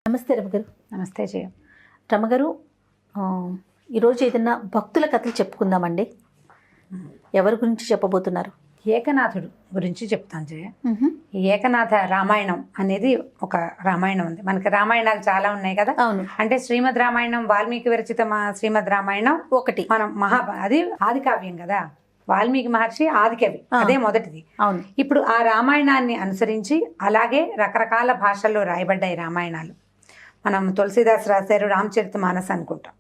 నమస్తే రమగారు. నమస్తే జయ. రమగారు, ఈరోజు ఏదైనా భక్తుల కథలు చెప్పుకుందామండి. ఎవరి గురించి చెప్పబోతున్నారు? ఏకనాథుడు గురించి చెప్తాను జయ. ఈ ఏకనాథ రామాయణం అనేది ఒక రామాయణం ఉంది. మనకి రామాయణాలు చాలా ఉన్నాయి కదా. అవును. అంటే శ్రీమద్ రామాయణం వాల్మీకి విరచిత శ్రీమద్ రామాయణం ఒకటి. మనం అది ఆది కావ్యం కదా. వాల్మీకి మహర్షి ఆది కవి, అదే మొదటిది. అవును. ఇప్పుడు ఆ రామాయణాన్ని అనుసరించి అలాగే రకరకాల భాషల్లో రాయబడ్డాయి రామాయణాలు. మనం తులసీదాస్ రాశారు రామచరిత మానస్ అనుకుంటాం.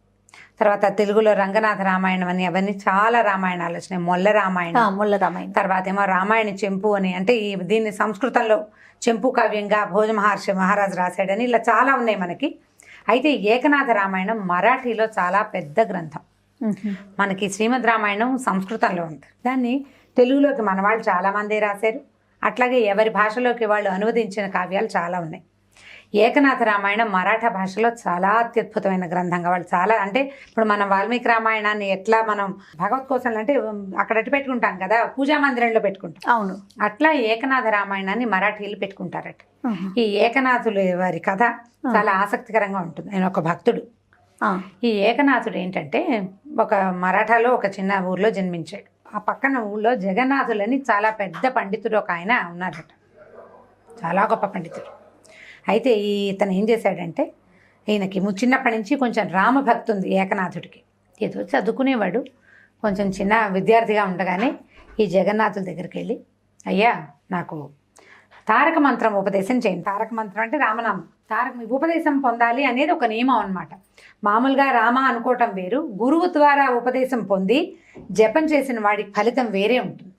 తర్వాత తెలుగులో రంగనాథ రామాయణం అని, అవన్నీ చాలా రామాయణాలు వచ్చినాయి. మొల్ల రామాయణం, తర్వాత ఏమో రామాయణ చెంపు అని, అంటే దీన్ని సంస్కృతంలో చెంపు కావ్యంగా భోజ మహారాజు రాశాడని, ఇలా చాలా ఉన్నాయి మనకి. అయితే ఏకనాథ రామాయణం మరాఠీలో చాలా పెద్ద గ్రంథం. మనకి శ్రీమద్ రామాయణం సంస్కృతంలో ఉంది. దాన్ని తెలుగులోకి మన వాళ్ళు చాలామంది రాశారు. అట్లాగే ఎవరి భాషలోకి వాళ్ళు అనువదించిన కావ్యాలు చాలా ఉన్నాయి. ఏకనాథ రామాయణం మరాఠా భాషలో చాలా అత్యద్భుతమైన గ్రంథంగా వాళ్ళు చాలా, అంటే ఇప్పుడు మనం వాల్మీకి రామాయణాన్ని ఎట్లా మనం భగవత్ కోసం అంటే అక్కడ అటు పెట్టుకుంటాం కదా, పూజా మందిరంలో పెట్టుకుంటాం. అవును. అట్లా ఏకనాథ రామాయణాన్ని మరాఠీలు పెట్టుకుంటారట. ఈ ఏకనాథులు వారి కథ చాలా ఆసక్తికరంగా ఉంటుంది. ఆయన ఒక భక్తుడు. ఈ ఏకనాథుడు ఏంటంటే ఒక మరాఠాలో ఒక చిన్న ఊర్లో జన్మించాడు. ఆ పక్కన ఊళ్ళో జగన్నాథులని చాలా పెద్ద పండితుడు ఒక ఆయన ఉన్నారట, చాలా గొప్ప పండితుడు. అయితే ఇతను ఏం చేశాడంటే, ఈయనకి చిన్నప్పటి నుంచి కొంచెం రామభక్తి ఉంది ఏకనాథుడికి. ఏదో చదువుకునేవాడు, కొంచెం చిన్న విద్యార్థిగా ఉండగానే ఈ జగన్నాథుల దగ్గరికి వెళ్ళి, అయ్యా నాకు తారక మంత్రం ఉపదేశం చేయండి. తారక మంత్రం అంటే రామనామం. ఉపదేశం పొందాలి అనేది ఒక నియమం అన్నమాట. మామూలుగా రామ అనుకోవటం వేరు, గురువు ద్వారా ఉపదేశం పొంది జపం చేసిన వాడికి ఫలితం వేరే ఉంటుంది.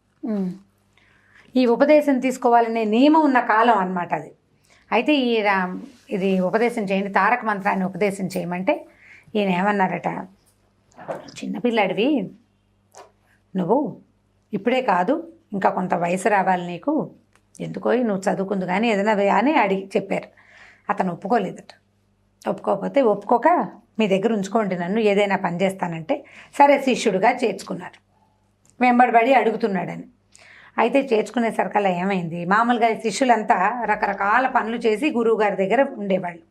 ఈ ఉపదేశం తీసుకోవాలనే నియమం ఉన్న కాలం అన్నమాట అది. అయితే ఇది ఉపదేశం చేయండి, తారక మంత్రాన్ని ఉపదేశం చేయమంటే ఈయన ఏమన్నారట, చిన్నపిల్లాడివి నువ్వు, ఇప్పుడే కాదు ఇంకా కొంత వయసు రావాలి నీకు, ఎందుకో నువ్వు చదువుకుందు కానీ ఏదైనా అని అడిగి చెప్పారు. అతను ఒప్పుకోలేదట. ఒప్పుకోక మీ దగ్గర ఉంచుకోండి నన్ను, ఏదైనా పని చేస్తానంటే సరే శిష్యుడిగా చేర్చుకున్నారు. వెంబడిబడి అడుగుతున్నాడని. అయితే చేర్చుకునేసరికల్లా ఏమైంది, మామూలుగా శిష్యులంతా రకరకాల పనులు చేసి గురువు గారి దగ్గర ఉండేవాళ్ళు.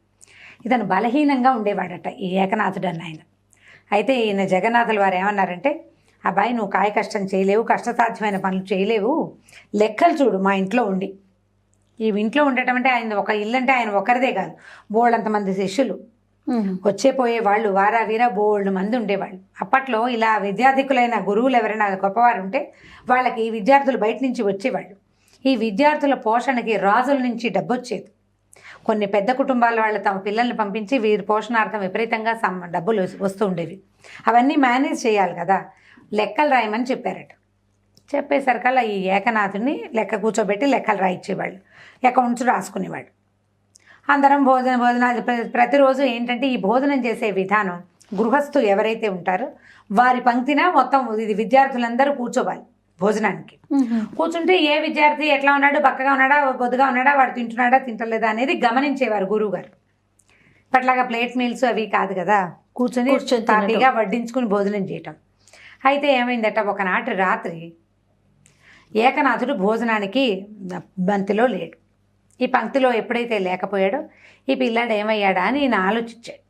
ఇతను బలహీనంగా ఉండేవాడట ఈ ఏకనాథుడు అన్న ఆయన. అయితే ఈయన జగన్నాథుల వారు ఏమన్నారంటే, అబ్బాయి నువ్వు కాయ కష్టం చేయలేవు, కష్టసాధ్యమైన పనులు చేయలేవు, లెక్కలు చూడు మా ఇంట్లో ఉండి. ఈ ఇంట్లో ఉండటం అంటే ఆయన ఒక ఇల్లు అంటే ఆయన ఒకరిదే కాదు, బోళ్ళంతమంది శిష్యులు వచ్చే పోయే వాళ్ళు, వారా వీరా బోల్డ్ మంది ఉండేవాళ్ళు. అప్పట్లో ఇలా విద్యాధికులైన గురువులు ఎవరైనా గొప్పవారు ఉంటే వాళ్ళకి ఈ విద్యార్థులు బయట నుంచి వచ్చేవాళ్ళు. ఈ విద్యార్థుల పోషణకి రాజుల నుంచి డబ్బు వచ్చేది. కొన్ని పెద్ద కుటుంబాల వాళ్ళు తమ పిల్లల్ని పంపించి వీరి పోషణార్థం విపరీతంగా డబ్బులు వస్తూ ఉండేవి. అవన్నీ మేనేజ్ చేయాలి కదా, లెక్కలు రాయమని చెప్పారట. చెప్పేసరికల్లా ఈ ఏకనాథుని లెక్క కూర్చోబెట్టి లెక్కలు రాయించేవాళ్ళు, అకౌంట్స్ రాసుకునేవాళ్ళు. అందరం భోజనాలు ప్రతిరోజు ఏంటంటే ఈ భోజనం చేసే విధానం, గృహస్థులు ఎవరైతే ఉంటారో వారి పంక్తిన మొత్తం ఇది విద్యార్థులందరూ కూర్చోవాలి భోజనానికి. కూర్చుంటే ఏ విద్యార్థి ఎట్లా ఉన్నాడు, బక్కగా ఉన్నాడా, బొద్దుగా ఉన్నాడా, వాడు తింటున్నాడా తింటలేదా అనేది గమనించేవారు గురువు గారు. ఇప్పట్లాగా ప్లేట్ మీల్స్ అవి కాదు కదా, కూర్చొని తాపిగా వడ్డించుకుని భోజనం చేయటం. అయితే ఏమైందట, ఒకనాటి రాత్రి ఏకనాథుడు భోజనానికి బంతిలో లేడు. ఈ పంక్తిలో ఎప్పుడైతే లేకపోయాడో ఈ పిల్లాడు ఏమయ్యాడా అని ఈయన ఆలోచించాడు,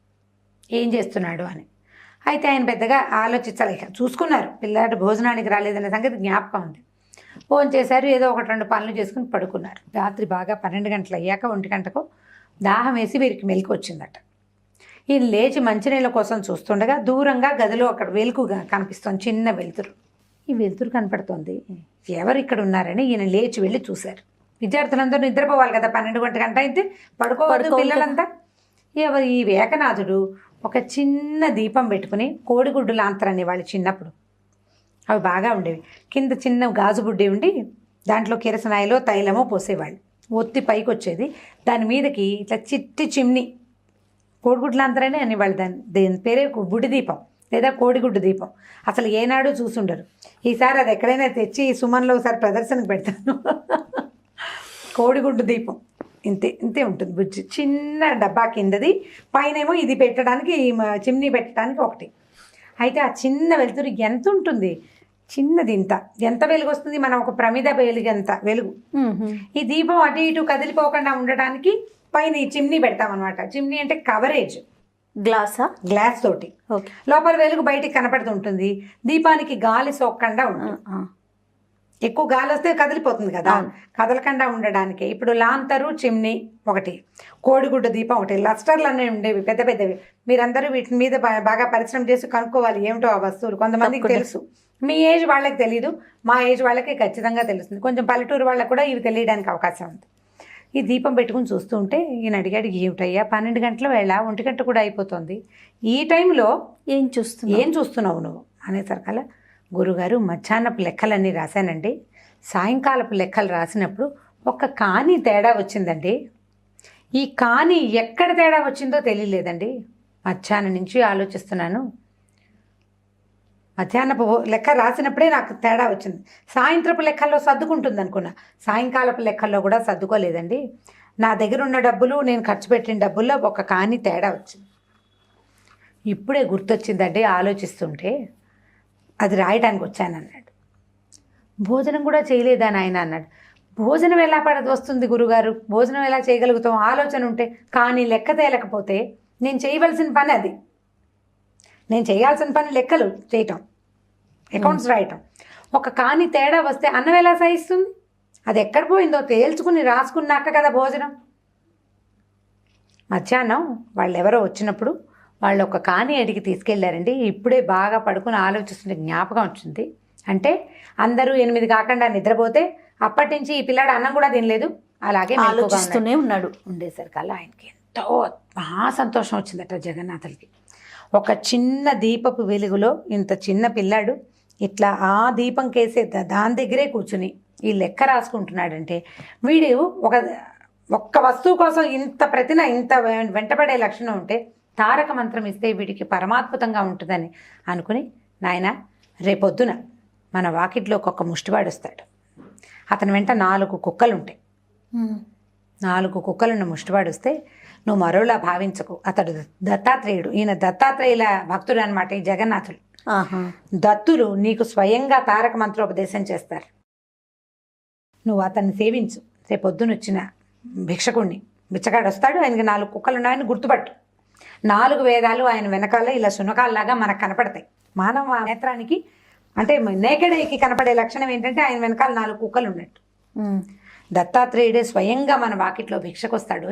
ఏం చేస్తున్నాడు అని. అయితే ఆయన పెద్దగా ఆలోచించలేక చూసుకున్నారు, పిల్లాడు భోజనానికి రాలేదనే సంగతి జ్ఞాపకం ఉంది. ఫోన్ చేశారు, ఏదో ఒకటి రెండు పనులు చేసుకుని పడుకున్నారు. రాత్రి బాగా 12 గంటలు అయ్యాక 1 గంటకు దాహం వేసి వీరికి మెలకు వచ్చిందట. ఈయన లేచి మంచినీళ్ళ కోసం చూస్తుండగా దూరంగా గదిలో అక్కడ వెలుగు కనిపిస్తుంది, చిన్న వెలుతురు. ఈ వెలుతురు కనపడుతుంది, ఎవరు ఇక్కడ ఉన్నారని ఈయన లేచి వెళ్ళి చూశారు. విద్యార్థులందరూ నిద్రపోవాలి కదా, 12 గంట అయితే పడుకోవాలి పిల్లలంతా. ఈ ఏకనాథుడు ఒక చిన్న దీపం పెట్టుకుని, కోడిగుడ్డు లాంతరని వాళ్ళు చిన్నప్పుడు అవి బాగా ఉండేవి, కింద చిన్న గాజు బుడ్డి ఉండి దాంట్లో కిరసనాయిలో తైలమో పోసేవాళ్ళు, ఒత్తి పైకి వచ్చేది. దాని మీదకి ఇట్లా చిట్టి చిమ్ని, కోడిగుడ్డు లాంతరని అనేవాళ్ళు, దాని పేరే బుడ్డి దీపం లేదా కోడిగుడ్డు దీపం. అసలు ఏనాడు చూసుండరు. ఈసారి అది ఎక్కడైనా తెచ్చి సుమన్లో ఒకసారి ప్రదర్శనకు పెడతాను. కోడిగుడ్డు దీపం ఇంతే ఉంటుంది, బుజ్జి చిన్న డబ్బా కిందది, పైనేమో ఇది పెట్టడానికి చిమ్నీ పెట్టడానికి ఒకటి. అయితే ఆ చిన్న వెలుతురు ఎంత ఉంటుంది, చిన్నది ఎంత వెలుగు వస్తుంది, మనం ఒక ప్రమిద వెలుగు ఎంత వెలుగు. ఈ దీపం అటు ఇటు కదిలిపోకుండా ఉండటానికి పైన ఈ చిమ్నీ పెడతామన్నమాట. చిమ్నీ అంటే కవరేజ్, గ్లాసా? గ్లాస్ తోటి ఓకే. లోపల వెలుగు బయటికి కనపడుతుంటుంది. దీపానికి గాలి సోకకుండా ఉంటుంది. ఎక్కువ గాలి వస్తే కదిలిపోతుంది కదా, కదలకుండా ఉండడానికి. ఇప్పుడు లాంతరు, చిమ్నీ ఒకటి, కోడిగుడ్డ దీపం ఒకటి, లస్టర్లు అనేవి ఉండేవి పెద్ద పెద్దవి. మీరందరూ వీటి మీద బాగా పరిశ్రమ చేసి కనుక్కోవాలి ఏమిటో ఆ వస్తువులు. కొంతమందికి తెలుసు, మీ ఏజ్ వాళ్ళకి తెలీదు, మా ఏజ్ వాళ్ళకి ఖచ్చితంగా తెలుస్తుంది. కొంచెం పల్లెటూరు వాళ్ళకి కూడా ఇవి తెలియడానికి అవకాశం ఉంది. ఈ దీపం పెట్టుకుని చూస్తూ ఉంటే ఈయన అడిగాడు, ఏమిటయ్యా 12 గంటల వేళ, 1 గంట కూడా అయిపోతుంది, ఈ టైంలో ఏం చూస్తున్నావు నువ్వు అనేసరికల్లా, గురుగారు మధ్యాహ్నపు లెక్కలన్నీ రాశానండి, సాయంకాలపు లెక్కలు రాసినప్పుడు ఒక కాని తేడా వచ్చిందండి. ఈ కాని ఎక్కడ తేడా వచ్చిందో తెలియలేదండి. మధ్యాహ్నం నుంచి ఆలోచిస్తున్నాను. మధ్యాహ్నపు లెక్క రాసినప్పుడే నాకు తేడా వచ్చింది. సాయంత్రపు లెక్కల్లో సర్దుకుంటుంది అనుకున్నా, సాయంకాలపు లెక్కల్లో కూడా సర్దుకోలేదండి. నా దగ్గర ఉన్న డబ్బులు, నేను ఖర్చు పెట్టిన డబ్బుల్లో ఒక కాని తేడా వచ్చింది. ఇప్పుడే గుర్తొచ్చిందండి ఆలోచిస్తుంటే, అది రాయడానికి వచ్చాను అన్నాడు. భోజనం కూడా చేయలేదా నాయన అన్నాడు. భోజనం ఎలా వస్తుంది గురుగారు, భోజనం ఎలా చేయగలుగుతాం, ఆలోచన ఉంటే. కానీ లెక్క తేలకపోతే నేను చేయవలసిన పని అది. నేను చేయాల్సిన పని లెక్కలు చేయటం, అకౌంట్స్ రాయటం. ఒక కాని తేడా వస్తే అన్నం ఎలా సహిస్తుంది? అది ఎక్కడ పోయిందో తేల్చుకుని రాసుకున్నాక కదా భోజనం. మధ్యాహ్నం వాళ్ళు ఎవరో వచ్చినప్పుడు వాళ్ళు ఒక కాని అడిగి తీసుకెళ్లారండి. ఇప్పుడే బాగా పడుకుని ఆలోచిస్తుంటే జ్ఞాపకం వచ్చింది. అంటే అందరూ 8 కాకుండా నిద్రపోతే అప్పటి నుంచి ఈ పిల్లాడు అన్నం కూడా తినలేదు, అలాగే ఆలోచిస్తూనే ఉన్నాడు. ఉండేసరికల్లా ఆయనకి ఎంతో మహా సంతోషం వచ్చిందట జగన్నాథులకి. ఒక చిన్న దీపపు వెలుగులో ఇంత చిన్న పిల్లాడు ఇట్లా ఆ దీపం కేసే దాని దగ్గరే కూర్చుని ఈ లెక్క రాసుకుంటున్నాడంటే, వీడు ఒక్క వస్తువు కోసం ఇంత వెంటబడే లక్షణం ఉంటే, తారక మంత్రం ఇస్తే వీడికి పరమాద్భుతంగా ఉంటుందని అనుకుని, నాయన రేపొద్దున మన వాకిట్లో ఒక్కొక్క ముష్టివాడు వస్తాడు, అతని వెంట 4 కుక్కలు ఉంటాయి. 4 కుక్కలున్న ముష్టివాడు వస్తే నువ్వు మరోలా భావించకు, అతడు దత్తాత్రేయుడు. ఈయన దత్తాత్రేయుల భక్తుడు అనమాట ఈ జగన్నాథులు. దత్తులు నీకు స్వయంగా తారక మంత్రోపదేశం చేస్తారు. నువ్వు అతన్ని సేవించు. రేపొద్దున వచ్చిన భిక్షకుణ్ణి, బిచ్చగాడు వస్తాడు, ఆయనకి 4 కుక్కలు ఉన్నాయని గుర్తుపట్టు. 4 వేదాలు ఆయన వెనకాల ఇలా శునకాల్లాగా మనకు కనపడతాయి. మానవ నేత్రానికి అంటే నేకెడ్ ఐకి కనపడే లక్షణం ఏంటంటే ఆయన వెనకాల 4 కుక్కలు ఉన్నట్టు. దత్తాత్రేయుడే స్వయంగా మన వాకిట్లో భిక్షకు వస్తాడు,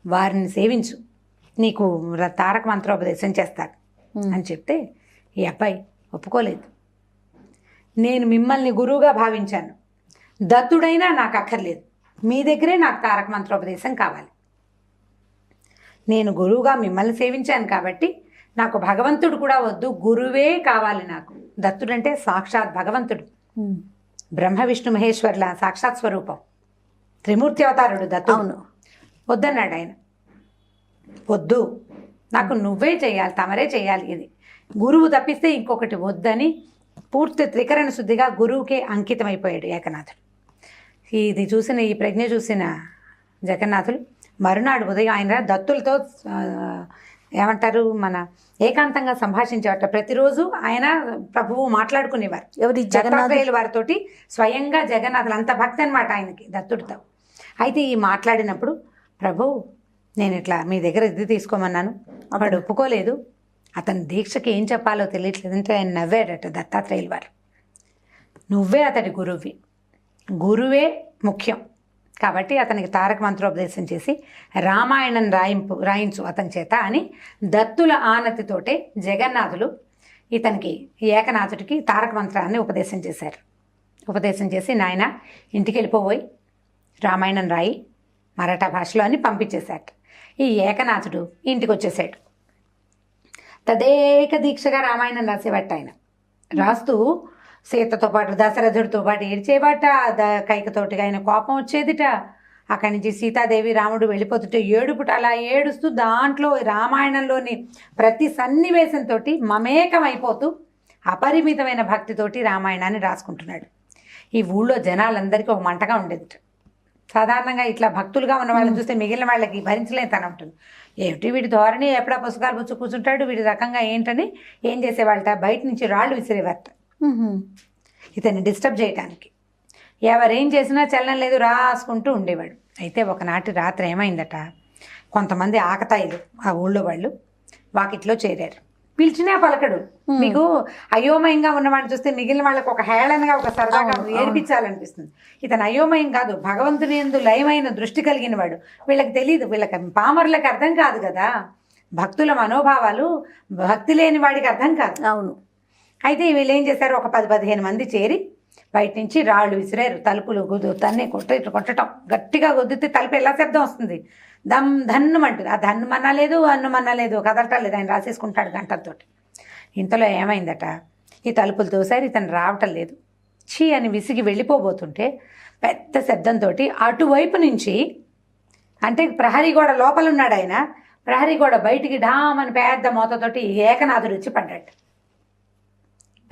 వారిని సేవించు, నీకు తారక మంత్రోపదేశం చేస్తాడు అని చెప్తే ఈ అబ్బాయి ఒప్పుకోలేదు. నేను మిమ్మల్ని గురువుగా భావించాను, దత్తుడైనా నాకు అక్కర్లేదు, మీ దగ్గరే నాకు తారక మంత్రోపదేశం కావాలి. నేను గురువుగా మిమ్మల్ని సేవించాను కాబట్టి నాకు భగవంతుడు కూడా వద్దు, గురువే కావాలి నాకు. దత్తుడంటే సాక్షాత్ భగవంతుడు, బ్రహ్మ విష్ణు మహేశ్వర్ల సాక్షాత్ స్వరూపం, త్రిమూర్తి అవతారుడు దత్తుడు. వద్దన్నాడు ఆయన. వద్దు, నాకు నువ్వే చేయాలి, తమరే చేయాలి, ఇది గురువు తప్పిస్తే ఇంకొకటి వద్దని పూర్తి త్రికరణ శుద్ధిగా గురువుకే అంకితమైపోయాడు ఏకనాథుడు. ఇది చూసిన, ఈ ప్రజ్ఞ చూసిన జగన్నాథులు మరునాడు ఉదయం ఆయన దత్తులతో ఏమంటారు మన ఏకాంతంగా సంభాషించేవాట. ప్రతిరోజు ఆయన ప్రభువు మాట్లాడుకునేవారు. ఎవరి? జగన్నాథుల వారితోటి స్వయంగా జగన్నాథులు. అంత భక్తి అనమాట ఆయనకి దత్తుడితో. అయితే ఈ మాట్లాడినప్పుడు, ప్రభు నేను ఇట్లా మీ దగ్గర ఇది తీసుకోమన్నాను, వాడు ఒప్పుకోలేదు, అతని దీక్షకి ఏం చెప్పాలో తెలియట్లేదు అంటే ఆయన నవ్వాడట దత్తాత్రేయుల వారు. నువ్వే అతడి గురువి, గురువే ముఖ్యం కాబట్టి అతనికి తారక మంత్రోపదేశం చేసి రామాయణం రాయించు అతని చేత అని దత్తుల ఆనతితోటే జగన్నాథులు ఇతనికి ఏకనాథుడికి తారక మంత్రాన్ని ఉపదేశం చేశారు. ఉపదేశం చేసి, నాయన ఇంటికి వెళ్ళిపోయి రామాయణం రాయి మరాఠా భాషలో అని పంపించేశాడు. ఈ ఏకనాథుడు ఇంటికి వచ్చేసాడు. తదేక దీక్షగా రామాయణం రాసేవాట. ఆయన రాస్తూ సీతతో పాటు దశరథుడితో పాటు ఏడ్చేవాట. కైకతోటిగా ఆయన కోపం వచ్చేదిట. అక్కడి నుంచి సీతాదేవి రాముడు వెళ్ళిపోతుంటే ఏడుపుట, అలా ఏడుస్తూ దాంట్లో రామాయణంలోని ప్రతి సన్నివేశంతో మమేకమైపోతూ అపరిమితమైన భక్తితోటి రామాయణాన్ని రాసుకుంటున్నాడు. ఈ ఊళ్ళో జనాలందరికీ ఒక మంటగా ఉండేదిట. సాధారణంగా ఇట్లా భక్తులుగా ఉన్న వాళ్ళని చూస్తే మిగిలిన వాళ్ళకి భరించలేని తన ఉంటుంది. ఏమిటి వీడి ధోరణి, ఎప్పుడా పుస్తకాలు పుచ్చు కూర్చుంటాడు, వీడి రకంగా ఏంటని ఏం చేసేవాళ్ళట, బయట నుంచి రాళ్ళు విసిరేవారట ఇతన్ని డిస్టర్బ్ చేయడానికి. ఎవరేం చేసినా చలనం లేదు, రాసుకుంటూ ఉండేవాడు. అయితే ఒకనాటి రాత్రి ఏమైందట, కొంతమంది ఆకతాయిలు ఆ ఊళ్ళో వాళ్ళు వాకిట్లో చేరారు. పిలిచినా పలకడు. మీకు అయోమయంగా ఉన్నవాడిని చూస్తే మిగిలిన వాళ్ళకి ఒక హేళనగా, ఒక సరదాగా ఏడిపించాలనిపిస్తుంది. ఇతను అయోమయం కాదు, భగవంతుని యందు లయమైన దృష్టి కలిగిన వాడు. వీళ్ళకి తెలియదు, వీళ్ళకి పామరులకు అర్థం కాదు కదా భక్తుల మనోభావాలు. భక్తి లేని వాడికి అర్థం కాదు. అవును. అయితే వీళ్ళు ఏం చేశారు, ఒక 10-15 మంది చేరి బయట నుంచి రాళ్ళు విసిరారు. తలుపులు తన్ని కొట్టడం, గట్టిగా గుద్దితే తలుపు ఎలా శబ్దం వస్తుంది, దమ్ ధన్నుమంటుంది. ఆ ధన్నుమన్నా లేదు, అన్నుమన్నా లేదు, కదలటం లేదు. ఆయన రాసేసుకుంటాడు గంటలతోటి. ఇంతలో ఏమైందట, ఈ తలుపులు తోసారి ఇతను రావటం లేదు. ఛీ అని విసిగి వెళ్ళిపోబోతుంటే పెద్ద శబ్దంతో అటువైపు నుంచి, అంటే ప్రహరీ గోడ లోపల ఉన్నాడు ఆయన, ప్రహరీ గోడ బయటికి ఢామని పెద్ద మోతతోటి ఏకనాథుడు వచ్చి పడ్డాడు.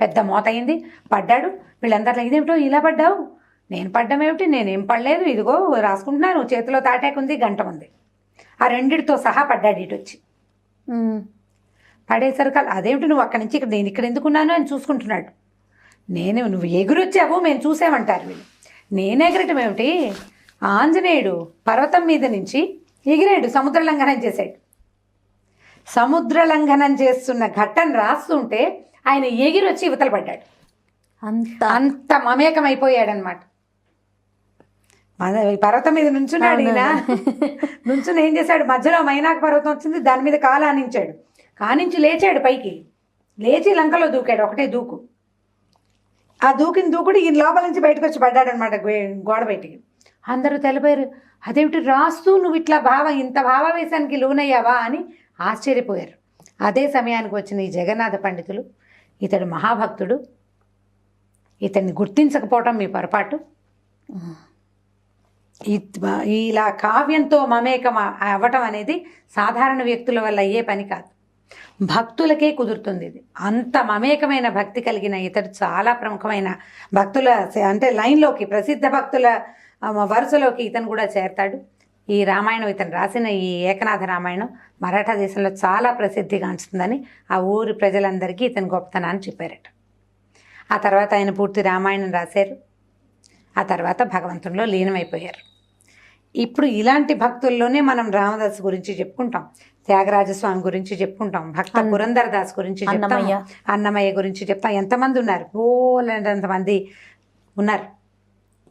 పెద్ద మోత అయింది, పడ్డాడు. వీళ్ళందరిలో ఇదేమిటో ఇలా పడ్డావు, నేను పడ్డమేమిటి, నేనేం పడలేదు, ఇదిగో రాసుకుంటున్నాను, చేతిలో తాటాకుంది, గంట ఉంది. ఆ రెండిటితో సహా పడ్డాడు ఇటు వచ్చి. పడేసరికి అదేమిటి నువ్వు అక్కడి నుంచి ఇక్కడ, నేను ఇక్కడ ఎందుకున్నాను అని చూసుకుంటున్నాడు. నువ్వు ఎగురొచ్చావు, మేము చూసామంటారు వీళ్ళు. నేను ఎగరటం ఏమిటి, ఆంజనేయుడు పర్వతం మీద నుంచి ఎగిరాడు, సముద్ర లంఘనం చేశాడు. సముద్ర లంఘనం చేస్తున్న ఘట్టం రాస్తుంటే ఆయన ఎగిరొచ్చి ఇవతల పడ్డాడు. అంత మమేకమైపోయాడనమాట. పర్వతం మీద నుంచున్నాడు ఈయన. నుంచుని ఏం చేశాడు, మధ్యలో మైనాక పర్వతం వచ్చింది, దాని మీద కాలు ఆనించాడు. కానించి లేచాడు పైకి, లేచి లంకలో దూకాడు, ఒకటే దూకు. ఆ దూకిన దూకుడు ఈయన లోపల నుంచి బయటకు వచ్చి పడ్డాడు అనమాట, గోడ బయటికి. అందరూ తెలిపారు, అదేమిటి రాస్తూ నువ్వు ఇట్లా ఇంత భావావేశానికి లోనయ్యావా అని ఆశ్చర్యపోయారు. అదే సమయానికి వచ్చిన ఈ జగన్నాథ పండితులు, ఇతడు మహాభక్తుడు, ఇతన్ని గుర్తించకపోవటం మీ పొరపాటు, ఇలా కావ్యంతో మమేకం అవ్వటం అనేది సాధారణ వ్యక్తుల వల్ల అయ్యే పని కాదు, భక్తులకే కుదురుతుంది ఇది. అంత మమేకమైన భక్తి కలిగిన ఇతడు చాలా ప్రముఖమైన భక్తుల, అంటే లైన్లోకి, ప్రసిద్ధ భక్తుల వరుసలోకి ఇతను కూడా చేరతాడు. ఈ రామాయణం, ఇతను రాసిన ఈ ఏకనాథ రామాయణం మరాఠా దేశంలో చాలా ప్రసిద్ధిగాంచుతుందని ఆ ఊరి ప్రజలందరికీ ఇతని గొప్పతనాన్ని చెప్పారట. ఆ తర్వాత ఆయన పూర్తి రామాయణం రాశారు. ఆ తర్వాత భగవంతునిలో లీనమైపోయారు. ఇప్పుడు ఇలాంటి భక్తుల్లోనే మనం రామదాస్ గురించి చెప్పుకుంటాం, త్యాగరాజస్వామి గురించి చెప్పుకుంటాం, భక్త పురంధరదాస్ గురించి చెప్తాం, అన్నమయ్య గురించి చెప్తాం. ఎంతమంది ఉన్నారు, ఎంతమంది ఉన్నారు.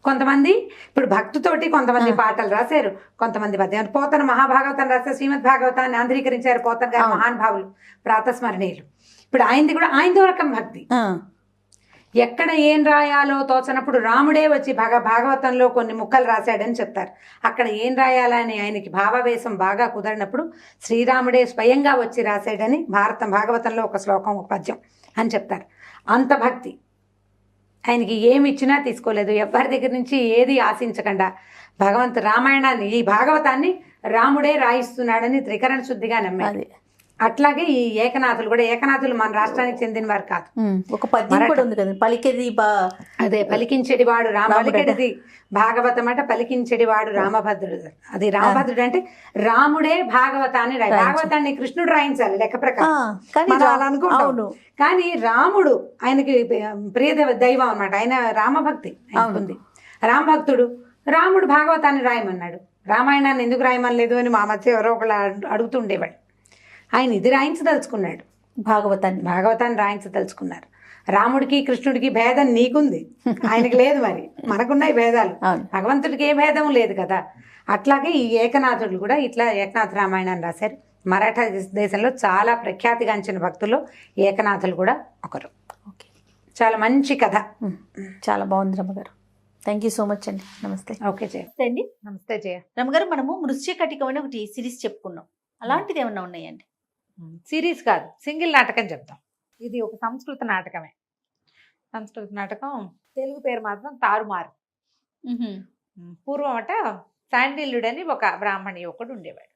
కొంతమంది ఇప్పుడు భక్తితోటి కొంతమంది పాటలు రాశారు, కొంతమంది పద్యం. పోతన మహాభాగవతం రాశారు, శ్రీమద్ భాగవతాన్ని ఆంధ్రీకరించారు పోతన గారు, మహానుభావులు, ప్రాతస్మరణీయులు. ఇప్పుడు ఆయనది కూడా ఆయనదో రకం భక్తి. ఎక్కడ ఏం రాయాలో తోచనప్పుడు రాముడే వచ్చి భాగవతంలో కొన్ని ముక్కలు రాశాడని చెప్తారు. అక్కడ ఏం రాయాలని ఆయనకి భావావేశం బాగా కుదరినప్పుడు శ్రీరాముడే స్వయంగా వచ్చి రాశాడని భాగవతంలో ఒక శ్లోకం, ఒక పద్యం అని చెప్తారు. అంత భక్తి. ఆయనకి ఏమి ఇచ్చినా తీసుకోలేదు, ఎవరి దగ్గర నుంచి ఏది ఆశించకుండా రామాయణాన్ని, ఈ భాగవతాన్ని రాముడే రాయిస్తున్నాడని త్రికరణ శుద్ధిగా నమ్మారు. అట్లాగే ఈ ఏకనాథులు కూడా, ఏకనాథులు మన రాష్ట్రానికి చెందిన వారు కాదు. ఒక పద్యం కూడా ఉంది కదా, పలికేది అదే పలికించెడివాడు పలికెడిది భాగవతం అంటే పలికించెడివాడు రామభద్రుడు. అది రామభద్రుడు అంటే రాముడే భాగవతాన్ని భాగవతాన్ని కృష్ణుడు రాయించాలి లెక్క ప్రకారం అనుకుంటాం. కానీ రాముడు ఆయనకి ప్రియ దైవం అనమాట, ఆయన రామభక్తి ఉంది, రామభక్తుడు. రాముడు భాగవతాన్ని రాయమన్నాడు, రామాయణాన్ని ఎందుకు రాయమనలేదు అని మా మధ్య ఎవరో ఒకళ్ళు అడుగుతుండేవాడు. ఆయన ఇది రాయించదలుచుకున్నాడు, భాగవతాన్ని రాయించదలుచుకున్నారు. రాముడికి కృష్ణుడికి భేదం నీకుంది, ఆయనకి లేదు. మరి మనకున్నాయి భేదాలు, భగవంతుడికి ఏ భేదం లేదు కదా. అట్లాగే ఈ ఏకనాథుడు కూడా ఇట్లా ఏకనాథ రామాయణాన్ని రాశారు. మరాఠా దేశంలో చాలా ప్రఖ్యాతిగాంచిన భక్తులు ఏకనాథులు కూడా ఒకరు. ఓకే, చాలా మంచి కథ, చాలా బాగుంది రమ్మగారు. థ్యాంక్ యూ సో మచ్ అండి. నమస్తే. ఓకే జయ. అండి, నమస్తే జయ. రమ్మగారు, మనము మృత్య కటికం అని ఒకటి సిరీస్ చెప్పుకున్నాం, అలాంటిది ఏమన్నా ఉన్నాయండి? సిరీస్ కాదు, సింగిల్ నాటకం చెప్తాం. ఇది ఒక సంస్కృత నాటకమే. సంస్కృత నాటకం, తెలుగు పేరు మాత్రం తారుమారు. పూర్వం అట శాండిల్యుడని ఒక బ్రాహ్మణి ఒకడు ఉండేవాడు.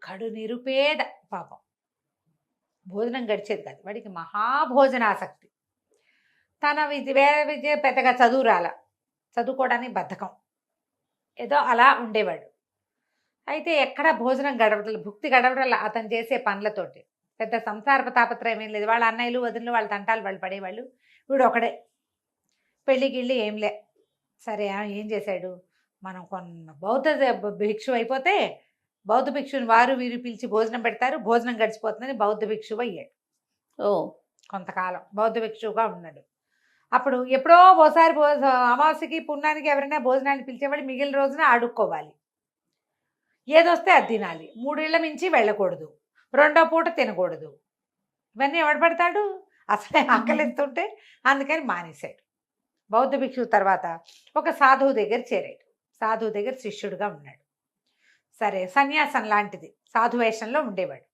కడు నిరుపేద పాపం, భోజనం గడిచేది కాదు వాడికి, మహాభోజనాసక్తి. తన విద్య పెద్దగా చదువుకోవడానికి బద్ధకం, ఏదో అలా ఉండేవాడు. అయితే ఎక్కడ భోజనం గడవడలు, భుక్తి గడవడల అతను చేసే పనులతోటి. పెద్ద సంసార తాపత్రయం ఏం లేదు, వాళ్ళ అన్నయ్యలు వదినలు వాళ్ళ తంటాలు వాళ్ళు పడేవాళ్ళు, వీడు ఒకడే. పెళ్ళిగిళ్ళి ఏంలే. సరే ఏం చేశాడు, మనం కొన్న బౌద్ధ భిక్షు అయిపోతే బౌద్ధ భిక్షుని వారు వీరు పిలిచి భోజనం పెడతారు, భోజనం గడిచిపోతుందని బౌద్ధ భిక్షువు అయ్యాడు. ఓ కొంతకాలం బౌద్ధ భిక్షువుగా ఉన్నాడు. అప్పుడు ఎప్పుడో ఓసారి అమావాస్యకి పుణ్యానికి ఎవరైనా భోజనాన్ని పిలిచేవాళ్ళు, మిగిలిన రోజున అడుక్కోవాలి, ఏదొస్తే అది తినాలి, 3 ఏళ్ల మించి వెళ్ళకూడదు, 2వ పూట తినకూడదు. ఇవన్నీ ఎవడు పడతాడు, అసలే ఆకలిస్తుంటే. అందుకని మానేశాడు. బౌద్ధ భిక్షువు తర్వాత ఒక సాధువు దగ్గర చేరాడు. సాధువు దగ్గర శిష్యుడిగా ఉన్నాడు. సరే, సన్యాసం లాంటిది, సాధు వేషంలో ఉండేవాడు.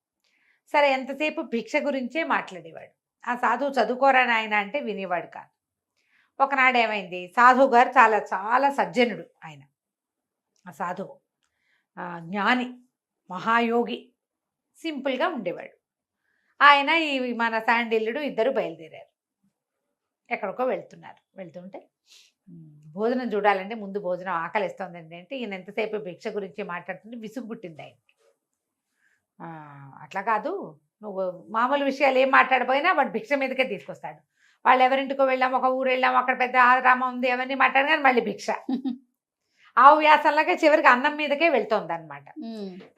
సరే, ఎంతసేపు భిక్ష గురించే మాట్లాడేవాడు. ఆ సాధువు చదువుకోరా నాయన అంటే వినేవాడు కాదు. ఒకనాడు ఏమైంది, సాధువు గారు చాలా చాలా సజ్జనుడు. ఆయన ఆ సాధువు జ్ఞాని, మహాయోగి, సింపుల్గా ఉండేవాడు. ఆయన ఈ మన శాండిల్యుడు ఇద్దరు బయలుదేరారు. ఎక్కడికో వెళ్తుంటే భోజనం చూడాలంటే ముందు భోజనం ఆకలిస్తోందండి అంటే, ఈయన ఎంతసేపు భిక్ష గురించి మాట్లాడుతుంటే విసుగు పుట్టింది ఆయన. అట్లా కాదు, నువ్వు మామూలు విషయాలు ఏం మాట్లాడిపోయినా వాడు భిక్ష మీదకే తీసుకొస్తాడు. వాళ్ళు ఎవరింటికో వెళ్ళాం, ఒక ఊరు వెళ్ళాం, అక్కడ పెద్ద ఆరామం ఉంది, అవన్నీ మాట్లాడు, కానీ మళ్ళీ భిక్ష. ఆవు వ్యాసంలాగా చివరికి అన్నం మీదకే వెళ్తోంది అనమాట.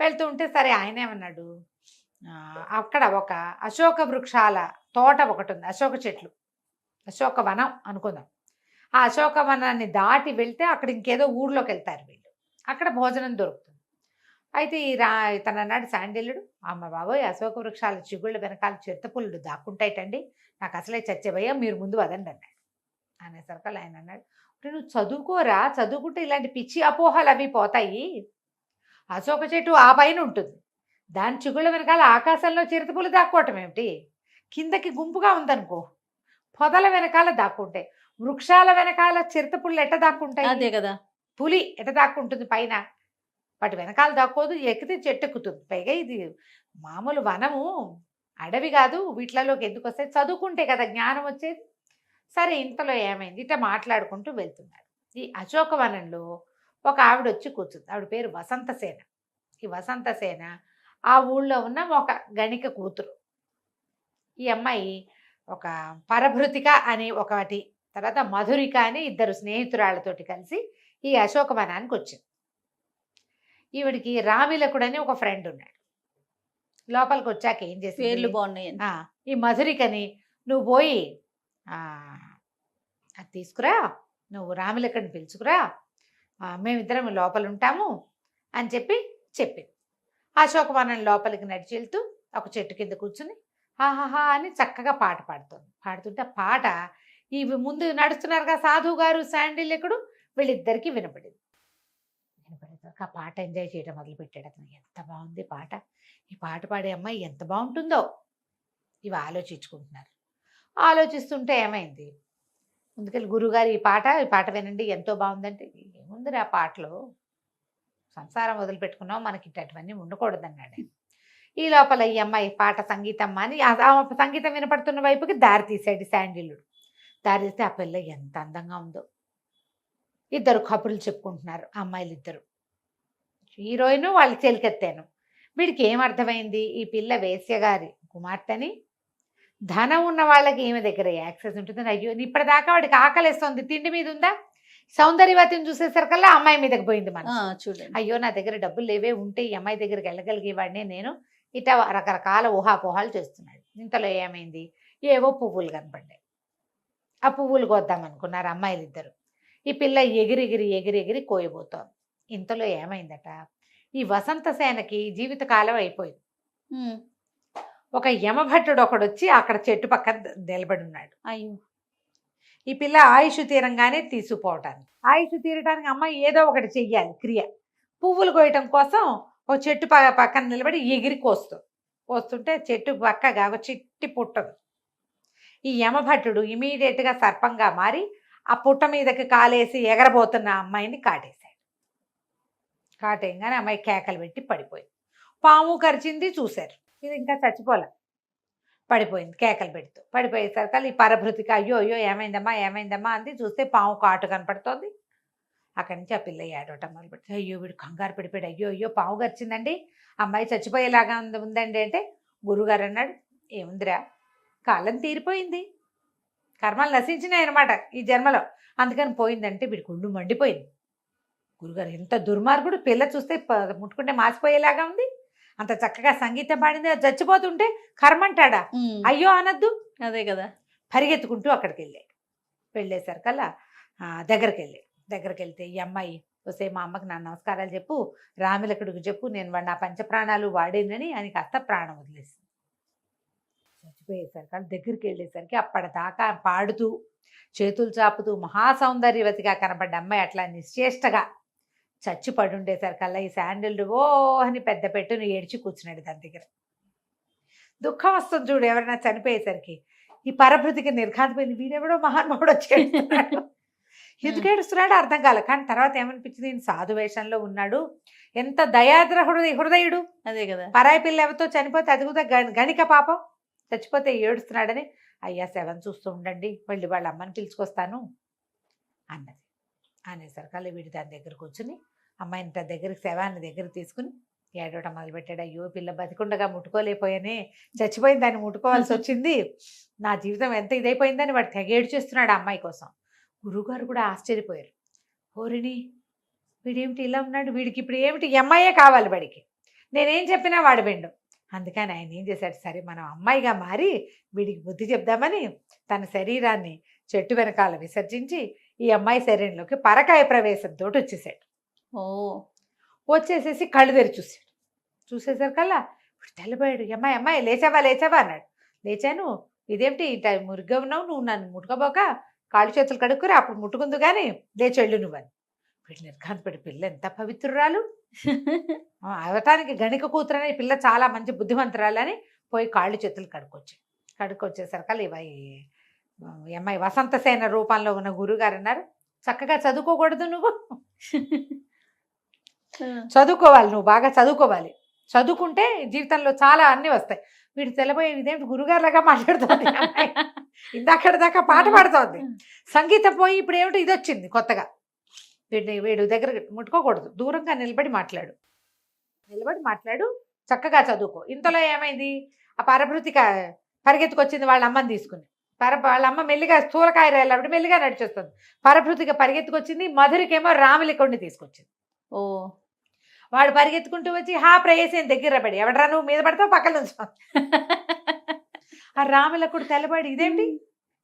వెళ్తూ ఉంటే సరే, ఆయన ఏమన్నాడు, అక్కడ ఒక అశోక వృక్షాల తోట ఒకటి ఉంది, అశోక చెట్లు, అశోక వనం అనుకుందాం. ఆ అశోక వనాన్ని దాటి వెళ్తే అక్కడ ఇంకేదో ఊర్లోకి వెళ్తారు వీళ్ళు, అక్కడ భోజనం దొరుకుతుంది. అయితే తన అన్నాడు శాండిల్యుడు, అమ్మ బాబోయ్, అశోక వృక్షాల చిగుళ్ళ వెనకాల చిరుతపుల్లుడు దాక్కుంటాయిటండి, నాకు అసలే చచ్చేభయ్యా, మీరు ముందు వదండి అన్నాడు. అనేసరికి ఆయన అన్నాడు, నువ్వు చదువుకోరా, చదువుకుంటే ఇలాంటి పిచ్చి అపోహలు అవి పోతాయి. అశోక చెట్టు ఆ పైన ఉంటుంది, దాని చిగుళ్ళ వెనకాల ఆకాశంలో చిరుతపులు దాక్కోవటం ఏమిటి, కిందకి గుంపుగా ఉందనుకో, పొదల వెనకాల దాక్కుంటాయి, వృక్షాల వెనకాల చిరుతపుళ్ళు ఎట్ట దాక్కుంటాయి, అదే కదా, పులి ఎట్ట దాక్కుంటుంది పైన, వాటి వెనకాల దాక్కోదు, ఎక్కితే చెట్టు ఎక్కుతుంది. పైగా ఇది మామూలు వనము, అడవి కాదు, వీటిలోకి ఎందుకు వస్తాయి, చదువుకుంటే కదా జ్ఞానం వచ్చేది. సరే, ఇంతలో ఏమైంది, ఇట్లా మాట్లాడుకుంటూ వెళ్తున్నారు. ఈ అశోకవనంలో ఒక ఆవిడ వచ్చి కూర్చుంది. ఆవిడ పేరు వసంతసేన. ఈ వసంతసేన ఆ ఊళ్ళో ఉన్న ఒక గణిక కూతురు. ఈ అమ్మాయి ఒక పరభృతిక అని ఒకటి, తర్వాత మధురిక అని ఇద్దరు స్నేహితురాళ్ళతోటి కలిసి ఈ అశోకవనానికి వచ్చింది. ఈవిడికి రామిలకుడు అని ఒక ఫ్రెండ్ ఉన్నాడు. లోపలికి వచ్చాక ఏం చేసి, పేర్లు బాగున్నాయి, ఈ మధురికని, నువ్వు పోయి అది తీసుకురా, నువ్వు రామిలకుడిని పిలుచుకురా, మేమిద్దరం లోపల ఉంటాము అని చెప్పింది. అశోకవనం లోపలికి నడిచి వెళ్తూ ఒక చెట్టు కింద కూర్చుని ఆహాహా అని చక్కగా పాట పాడుతుంటే ఆ పాట ఇవి ముందు నడుస్తున్నారుగా సాధువు గారు శాండిల్యుడు, వీళ్ళిద్దరికీ వినపడేసరికి ఆ పాట ఎంజాయ్ చేయడం మొదలుపెట్టాడు అతను. ఎంత బాగుంది పాట, ఈ పాట పాడే అమ్మాయి ఎంత బాగుంటుందో, ఇవి ఆలోచించుకుంటున్నారు. ఆలోచిస్తుంటే ఏమైంది, ముందుకెళ్ళి గురువుగారు ఈ పాట వినండి, ఎంతో బాగుందంటే, ఏముంది ఆ పాటలో, సంసారం వదిలిపెట్టుకున్నాం, మనకి ఇట్టవన్నీ ఉండకూడదన్నాడు. ఈ లోపల ఈ అమ్మాయి పాట సంగీతం అని సంగీతం వినపడుతున్న వైపుకి దారి తీసాడు శాండిల్యుడు. దారి తీస్తే ఆ పిల్ల ఎంత అందంగా ఉందో, ఇద్దరు కబుర్లు చెప్పుకుంటున్నారు అమ్మాయిలు ఇద్దరు, హీరోయిన్ వాళ్ళు చెలికెత్తాను. వీడికి ఏమర్థమైంది, ఈ పిల్ల వేశ్య గారి కుమార్తెని, ధనం ఉన్న వాళ్ళకి ఈమె దగ్గర యాక్సెస్ ఉంటుందని. అయ్యో, ఇప్పటిదాకా వాడికి ఆకలిస్తుంది, తిండి మీద ఉందా, సౌందర్యవతిని చూసేసరికల్లా అమ్మాయి మీదకి పోయింది మనం. చూడండి, అయ్యో నా దగ్గర డబ్బులు లేవే, ఉంటే ఈ అమ్మాయి దగ్గరికి వెళ్ళగలిగేవాడిని నేను, ఇట్లా రకరకాల ఊహాపోహాలు చేస్తున్నాడు. ఇంతలో ఏమైంది, ఏవో పువ్వులు కనపడ్డాయి. ఆ పువ్వులు కోద్దామనుకున్నారు అమ్మాయిలు ఇద్దరు. ఈ పిల్ల ఎగిరి కోయబోతోంది. ఇంతలో ఏమైందట, ఈ వసంతసేనకి జీవితకాలం అయిపోయింది. ఒక యమభట్టుడు ఒకడు వచ్చి అక్కడ చెట్టు పక్కన నిలబడి ఉన్నాడు. అయ్యో, ఈ పిల్ల ఆయుష్ తీరంగానే తీసుకుపోవటానికి, ఆయుష్ తీరటానికి అమ్మాయి ఏదో ఒకటి చెయ్యాలి క్రియ. పువ్వులు కోయటం కోసం ఒక చెట్టు పక్కన నిలబడి కోస్తుంటే చెట్టు పక్కగా ఒక చిట్టి పుట్టదు. ఈ యమభట్టుడు ఇమీడియట్గా సర్పంగా మారి ఆ పుట్ట మీదకి కాలేసి ఎగరబోతున్న అమ్మాయిని కాటేశాడు. కాటేయంగానే అమ్మాయి కేకలు పెట్టి పడిపోయింది. పాము కరిచింది, చూశారు, ఇది ఇంకా చచ్చిపోలే, పడిపోయింది కేకలు పెడుతూ. పడిపోయేసరికి ఈ పరభృతికి అయ్యో ఏమైందమ్మా అంది. చూస్తే పాము కాటు కనపడుతోంది. అక్కడి నుంచి ఆ పిల్ల ఏడవటం మొదలుపెట్టి, అయ్యో వీడు కంగారు పడిపోయాడు, అయ్యో పాము గరిచిందండి, అమ్మాయి చచ్చిపోయేలాగా ఉందండి అంటే, గురువుగారు అన్నాడు, ఏముందిరా, కాలం తీరిపోయింది, కర్మలు నశించినాయి అనమాట ఈ జన్మలో, అందుకని పోయిందంటే వీడికి ఒళ్ళు మండిపోయింది. గురుగారు ఎంత దుర్మార్గుడు, పిల్ల చూస్తే ముట్టుకుంటే మాసిపోయేలాగా ఉంది, అంత చక్కగా సంగీతం పాడింది, అది చచ్చిపోతుంటే కర్మంటాడా, అయ్యో అనద్దు. అదే కదా. పరిగెత్తుకుంటూ అక్కడికి వెళ్ళేసరికల్లా దగ్గరికి వెళ్తే ఈ అమ్మాయి వస్తే మా అమ్మకి నా నమస్కారాలు చెప్పు, రామిలకుడికి చెప్పు, నేను వాడు నా పంచప్రాణాలు వాడేనని అని కాస్త ప్రాణం వదిలేసింది. చచ్చిపోయేసరికి దగ్గరికి వెళ్ళేసరికి అప్పటిదాకా పాడుతూ చేతులు చాపుతూ మహాసౌందర్యవతిగా కనబడ్డ అమ్మాయి అట్లా నిశ్చేష్టగా చచ్చి పడుండేసరికల్లా ఈ శాండిల్డ్ ఓ అని పెద్ద పెట్టును ఏడ్చి కూర్చున్నాడు దాని దగ్గర. దుఃఖం వస్తుంది చూడు ఎవరైనా చనిపోయేసరికి. ఈ పరభృతికి నిర్ఘాంతపోయింది, వీడెవడో మహానుభావుడు వచ్చేస్తున్నాడు, ఎందుకు ఏడుస్తున్నాడో అర్థం కాలే. కానీ తర్వాత ఏమనిపించింది, ఈయన సాధు వేషంలో ఉన్నాడు, ఎంత దయాద్ర హృదయుడు. అదే కదా. పరాయి పిల్ల ఎవరితో చనిపోతే అది కూడా గణిక పాపం, చచ్చిపోతే ఏడుస్తున్నాడని, అయ్యా శవం చూస్తూ ఉండండి, మళ్ళీ వాళ్ళ అమ్మని పిలుచుకొస్తాను అన్నది. అనేసరికల్లా వీడు దాని దగ్గర కూర్చుని అమ్మాయిని తన దగ్గరికి శవాన్ని దగ్గర తీసుకుని ఏడవటం మొదలుపెట్టాడు. అయ్యో పిల్ల బతికుండగా ముట్టుకోలేకపోయానే, చచ్చిపోయింది దాన్ని ముట్టుకోవాల్సి వచ్చింది, నా జీవితం ఎంత ఇదైపోయిందని వాడు తెగ ఏడ్చేస్తున్నాడు ఆ అమ్మాయి కోసం. గురువుగారు కూడా ఆశ్చర్యపోయారు. ఓరిని వీడేమిటి ఇలా ఉన్నాడు, వీడికి ఇప్పుడు ఏమిటి, ఈ అమ్మాయే కావాలి వాడికి, నేనేం చెప్పినా వాడు విండు. అందుకని ఆయన ఏం చేశాడు, సరే మనం అమ్మాయిగా మారి వీడికి బుద్ధి చెప్దామని తన శరీరాన్ని చెట్టు వెనకాల విసర్జించి ఈ అమ్మాయి శరీరంలోకి పరకాయ ప్రవేశంతో వచ్చేసాడు. వచ్చేసేసి కళ్ళు తెరి చూసేసరికల్లా తెల్లబోయాడు. అమ్మాయి లేచావా అన్నాడు. లేచాను, ఇదేమిటి మురిగ్గా ఉన్నావు, నువ్వు నన్ను ముట్టుకోబోక కాళ్ళు చేతులు కడుక్కురా, అప్పుడు ముట్టుకుందు కానీ లేచెళ్ళు నువ్వని. వీళ్ళు నిర్ఘాంతపడి, పిల్ల ఎంత పవిత్రురాలు, అవటానికి గణిక కూతురని, పిల్ల చాలా మంచి బుద్ధిమంతురాలని పోయి కాళ్ళు చేతులు కడుక్కొచ్చేసరికల్లా ఈ అమ్మాయి వసంతసేన రూపంలో ఉన్న గురుగారు అన్నారు, చక్కగా చదువుకోకూడదు నువ్వు, చదువుకోవాలి, నువ్వు బాగా చదువుకోవాలి, చదువుకుంటే జీవితంలో చాలా అన్నీ వస్తాయి. వీడు తెల్లబోయే, ఇదేమిటి గురుగారులాగా మాట్లాడుతోంది, ఇందాకటి దాకా పాట పాడుతోంది, సంగీతం పోయి ఇప్పుడు ఏమిటి ఇది వచ్చింది కొత్తగా. వీడు దగ్గర ముట్టుకోకూడదు, దూరంగా నిలబడి మాట్లాడు, చక్కగా చదువుకో. ఇంతలో ఏమైంది, ఆ పరభృతిక పరిగెత్తుకొచ్చింది వాళ్ళ అమ్మని తీసుకుని. వాళ్ళ అమ్మ మెల్లిగా స్థూలకాయ రేళ్ళబడి మెల్లిగా నడిచొస్తుంది. పరభృతిక పరిగెత్తుకొచ్చింది, మధురికేమో రామిలికొండి తీసుకొచ్చింది. వాడు పరిగెత్తుకుంటూ వచ్చి ప్రేయసి దగ్గర పడి, ఎవడరా నువ్వు మీద పడతావు పక్కన నుంచి. ఆ రామిలకుడు తెల్లబడి, ఇదేంటి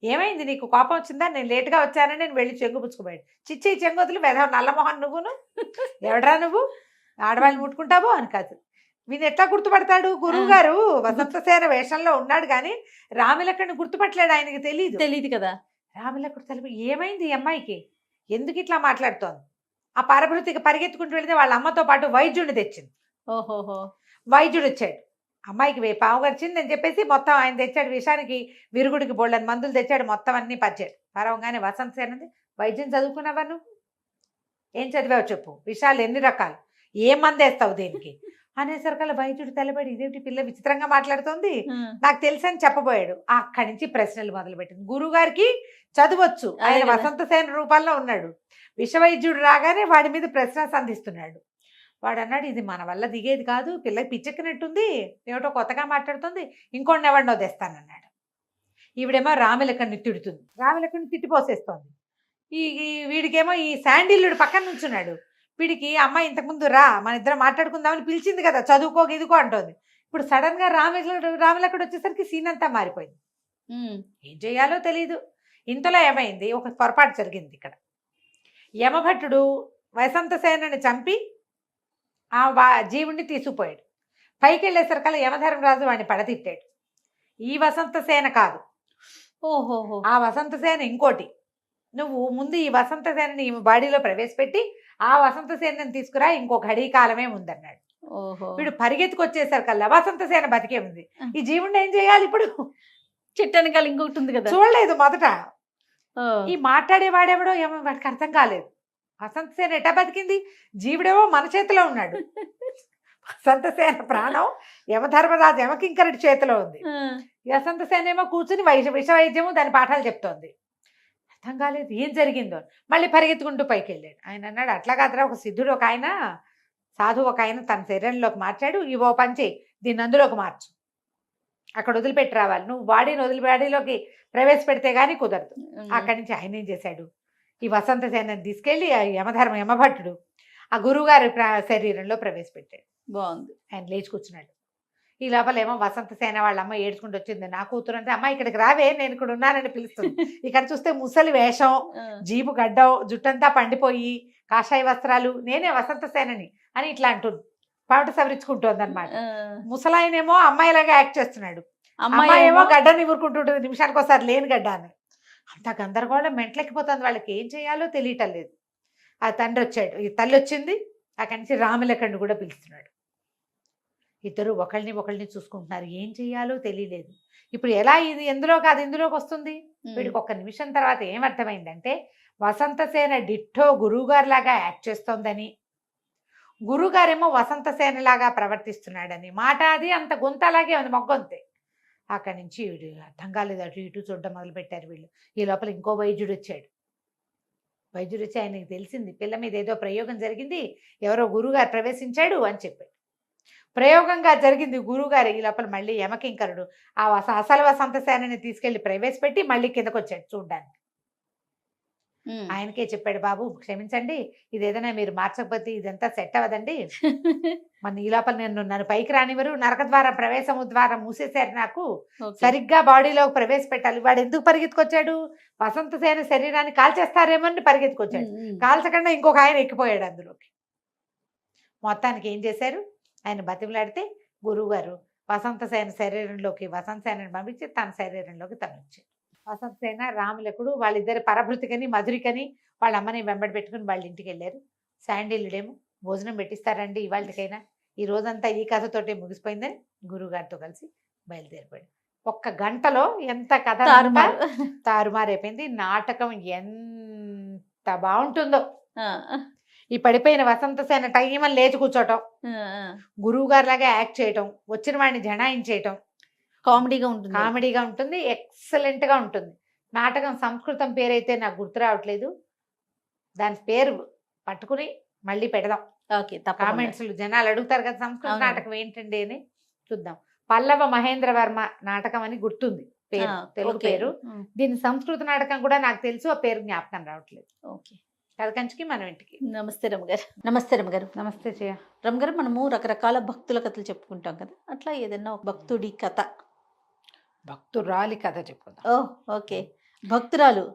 ఏమైంది, నీకు కోపం వచ్చిందా, నేను లేటుగా వచ్చానని నేను వెళ్ళి చెంగు పుచ్చుకుపోయాడు. చిచ్చి చెంగొద్దులు వెధవ నల్లమోహన్ నువ్వును, ఎవడరా నువ్వు ఆడవాళ్ళు ముట్టుకుంటావో అని కాదు. వీని ఎట్లా గుర్తుపడతాడు, గురువు గారు వసంతసేన వేషంలో ఉన్నాడు కానీ రామిలకుడిని గుర్తుపట్టలేడు, ఆయనకి తెలియదు కదా. రామిలకుడు తెల్లబడి, ఏమైంది ఈ అమ్మాయికి, ఎందుకు ఇట్లా మాట్లాడుతోంది. ఆ పరభృతికి పరిగెత్తుకుంటూ వెళితే వాళ్ళ అమ్మతో పాటు వైద్యుడిని తెచ్చింది. వైద్యుడు వచ్చాడు, అమ్మాయికి పాము గడిచింది అని చెప్పేసి మొత్తం ఆయన తెచ్చాడు, విషానికి విరుగుడికి బోళ్ళని మందులు తెచ్చాడు, మొత్తం అన్ని పచ్చాడు. పరవంగానే వసంతసేనది, వైద్యం చదువుకున్నావా నువ్వు, ఏం చదివావు చెప్పు, విషాలు ఎన్ని రకాలు, ఏం మందు వేస్తావు దేనికి అనేసరికల్లా వైద్యుడు తెల్లబడి, ఇదేమిటి పిల్ల విచిత్రంగా మాట్లాడుతోంది, నాకు తెలుసు అని చెప్పబోయాడు. అక్కడి నుంచి ప్రశ్నలు మొదలుపెట్టింది. గురువు గారికి చదవచ్చు, ఆయన వసంతసేన రూపంలో ఉన్నాడు, విషవైద్యుడు రాగానే వాడి మీద ప్రశ్న సంధిస్తున్నాడు. వాడు అన్నాడు, ఇది మన వల్ల దిగేది కాదు, పిల్లకి పిచ్చెక్కినట్టుంది, ఏమిటో కొత్తగా మాట్లాడుతుంది, ఇంకోటి ఎవరినో తెస్తానన్నాడు. ఈవిడేమో రామిలకుడిని తిడుతుంది, రామిలకుడిని తిట్టిపోసేస్తోంది. వీడికేమో ఈ శాండిల్యుడు పక్కన నుంచున్నాడు. వీడికి అమ్మాయి ఇంతకుముందు రా మన ఇద్దరం మాట్లాడుకుందామని పిలిచింది కదా, చదువుకో ఇదికో అంటోంది. ఇప్పుడు సడన్ గా రామిలకుడు వచ్చేసరికి సీన్ అంతా మారిపోయింది. ఏం చేయాలో తెలీదు. ఇంతలో ఏమైంది, ఒక పొరపాటు జరిగింది ఇక్కడ. యమభట్టుడు వసంతసేనని చంపి ఆ జీవుణ్ణి తీసుకుపోయాడు. పైకి వెళ్ళేసరికల్లా యమధర్మరాజు వాడిని పడతిట్టాడు. ఈ వసంతసేన కాదు, ఆ వసంతసేన ఇంకోటి, నువ్వు ముందు ఈ వసంతసేనని ఈ బాడీలో ప్రవేశపెట్టి ఆ వసంతసేనని తీసుకురా, ఇంకో ఘడీ కాలమే ఉందన్నాడు. వీడు పరిగెత్తుకొచ్చేసరికల్లా వసంతసేన బతికే ఉంది. ఈ జీవుణ్ణి ఏం చేయాలి ఇప్పుడు, చిట్టనకాల ఇంకొకటి ఉంది కదా, చూడలేదు మొదట. ఈ మాట్లాడేవాడెవడో ఏమో వాడికి అర్థం కాలేదు. వసంతసేన ఎటా బతికింది, జీవుడేమో మన చేతిలో ఉన్నాడు, వసంతసేన ప్రాణం యమధర్మరాజు యమకింకరుడి చేతిలో ఉంది. వసంతసేన ఏమో కూర్చుని విషవైద్యము దాని పాఠాలు చెప్తోంది. అర్థం కాలేదు ఏం జరిగిందో. మళ్ళీ పరిగెత్తుకుంటూ పైకి వెళ్ళాడు. ఆయన అన్నాడు, అట్లా కాదురా, ఒక సిద్ధుడు ఒక ఆయన, సాధువు ఒక ఆయన తన శరీరంలోకి మార్చాడు, ఇవో పంచి దీన్ని అందులోకి మార్చు, అక్కడ వదిలిపెట్టి రావాలి, నువ్వు బాడీలోకి ప్రవేశపెడితే గానీ కుదరదు. అక్కడి నుంచి ఆయన ఏం చేశాడు, ఈ వసంతసేనని తీసుకెళ్ళి యమభట్టుడు ఆ గురువుగారి శరీరంలో ప్రవేశపెట్టాడు. బాగుంది. ఆయన లేచి కూర్చున్నాడు. ఈ లోపల ఏమో వసంత సేన వాళ్ళ అమ్మ ఏడ్చుకుంటూ వచ్చింది. నా కూతురు అంటే, అమ్మ ఇక్కడికి రావే, నేను ఇక్కడ ఉన్నానని పిలుస్తుంది. ఇక్కడ చూస్తే ముసలి వేషం, జీపు గడ్డం, జుట్టంతా పండిపోయి, కాషాయ వస్త్రాలు, నేనే వసంత సేనని అని ఇట్లా అంటుంది. పాట సవరించుకుంటోంది అనమాట. ముసలాయనేమో అమ్మాయిలాగా యాక్ట్ చేస్తున్నాడు, అమ్మాయి ఏమో గడ్డ నివురుకుంటుంటుంది నిమిషానికి ఒకసారి లేని గడ్డ అని. అంత గందరగోళం మెంటలెక్కిపోతుంది. వాళ్ళకి ఏం చేయాలో తెలియటం లేదు. ఆ తండ్రి వచ్చాడు, ఈ తల్లి వచ్చింది. అక్కడి నుంచి రామలకండు కూడా పిలుస్తున్నాడు. ఇద్దరు ఒకళ్ళని చూసుకుంటున్నారు. ఏం చెయ్యాలో తెలియలేదు. ఇప్పుడు ఎలా ఇది ఎందులో కాదు ఇందులోకి వస్తుంది? వీడికి ఒక్క నిమిషం తర్వాత ఏమర్థమైందంటే, వసంతసేన డిట్టో గురువుగారు లాగా యాక్ట్ చేస్తోందని, గురువుగారేమో వసంతసేనలాగా ప్రవర్తిస్తున్నాడని. మాట అది అంత గొంత అలాగే ఉంది, మొగ్గొంతే. అక్కడి నుంచి వీడు అర్థం కాలేదు, అటు ఇటు చూడడం మొదలుపెట్టారు వీళ్ళు. ఈ లోపల ఇంకో వైద్యుడు వచ్చాడు. వైద్యుడు వచ్చి ఆయనకి తెలిసింది, పిల్ల మీద ఏదో ప్రయోగం జరిగింది, ఎవరో గురువుగారు ప్రవేశించాడు అని చెప్పాడు. ప్రయోగంగా జరిగింది గురువుగారు. ఈ లోపల మళ్ళీ యమకింకరుడు ఆ అసలు వసంతసేనని తీసుకెళ్లి ప్రవేశపెట్టి మళ్ళీ కిందకు వచ్చాడు చూడ్డానికి. ఆయనకే చెప్పాడు, బాబు క్షమించండి, ఇదేదైనా మీరు మార్చకపోతే ఇదంతా సెట్ అవ్వదండి. మన ఈ లోపల నన్ను పైకి రానివ్వరు, నరక ద్వారం ప్రవేశము ద్వారం మూసేశారు, నాకు సరిగ్గా బాడీలోకి ప్రవేశపెట్టాలి. వాడు ఎందుకు పరిగెత్తుకొచ్చాడు? వసంతసేన శరీరాన్ని కాల్చేస్తారేమో అని పరిగెత్తుకొచ్చాడు. కాల్చకుండా ఇంకొక ఆయన ఎక్కిపోయాడు అందులోకి. మొత్తానికి ఏం చేశారు, ఆయన బతిమలాడితే గురువుగారు వసంతసేన శరీరంలోకి వసంతసేనని పంపించి తన శరీరంలోకి తను వచ్చాడు. వసంతసేన రాములకుడు వాళ్ళిద్దరు పరభృతికని మధురికని వాళ్ళ అమ్మని వెంబడి పెట్టుకుని వాళ్ళ ఇంటికి వెళ్ళారు. శాండిల్యుడేమో భోజనం పెట్టిస్తారండి ఇవాళకైనా, ఈ రోజంతా ఈ కథతోటే ముగిసిపోయిందని గురువుగారితో కలిసి బయలుదేరిపోయాడు. ఒక్క గంటలో ఎంత కథ తారుమారైపోయింది. నాటకం ఎంత బాగుంటుందో. ఈ పడిపోయిన వసంతసేన టైమని లేచి కూర్చోటం, గురువు గారి లాగా యాక్ట్ చేయటం, వచ్చిన వాడిని జనాయించేయటం కామెడీగా ఉంటుంది, ఎక్సలెంట్ గా ఉంటుంది. నాటకం సంస్కృతం పేరైతే నాకు గుర్తు రావట్లేదు, దాని పేరు పట్టుకుని మళ్ళీ పెడదాం. కామెంట్స్ జనాలు అడుగుతారు కదా సంస్కృత నాటకం ఏంటండి అని, చూద్దాం. పల్లవ మహేంద్ర వర్మ నాటకం అని గుర్తుంది పేరు, తెలుగు పేరు. దీని సంస్కృత నాటకం కూడా నాకు తెలుసు, ఆ పేరు జ్ఞాపకం రావట్లేదు. కథకంచికి మనం ఇంటికి. నమస్తే రమగారు. నమస్తే రమగారు. నమస్తే జయ. రమగారు, మనము రకరకాల భక్తుల కథలు చెప్పుకుంటాం కదా, అట్లా ఏదన్నా ఒక భక్తుడి కథ, భక్తురాలి కథ చెప్పుకుందాం. ఓకే. భక్తురాలు.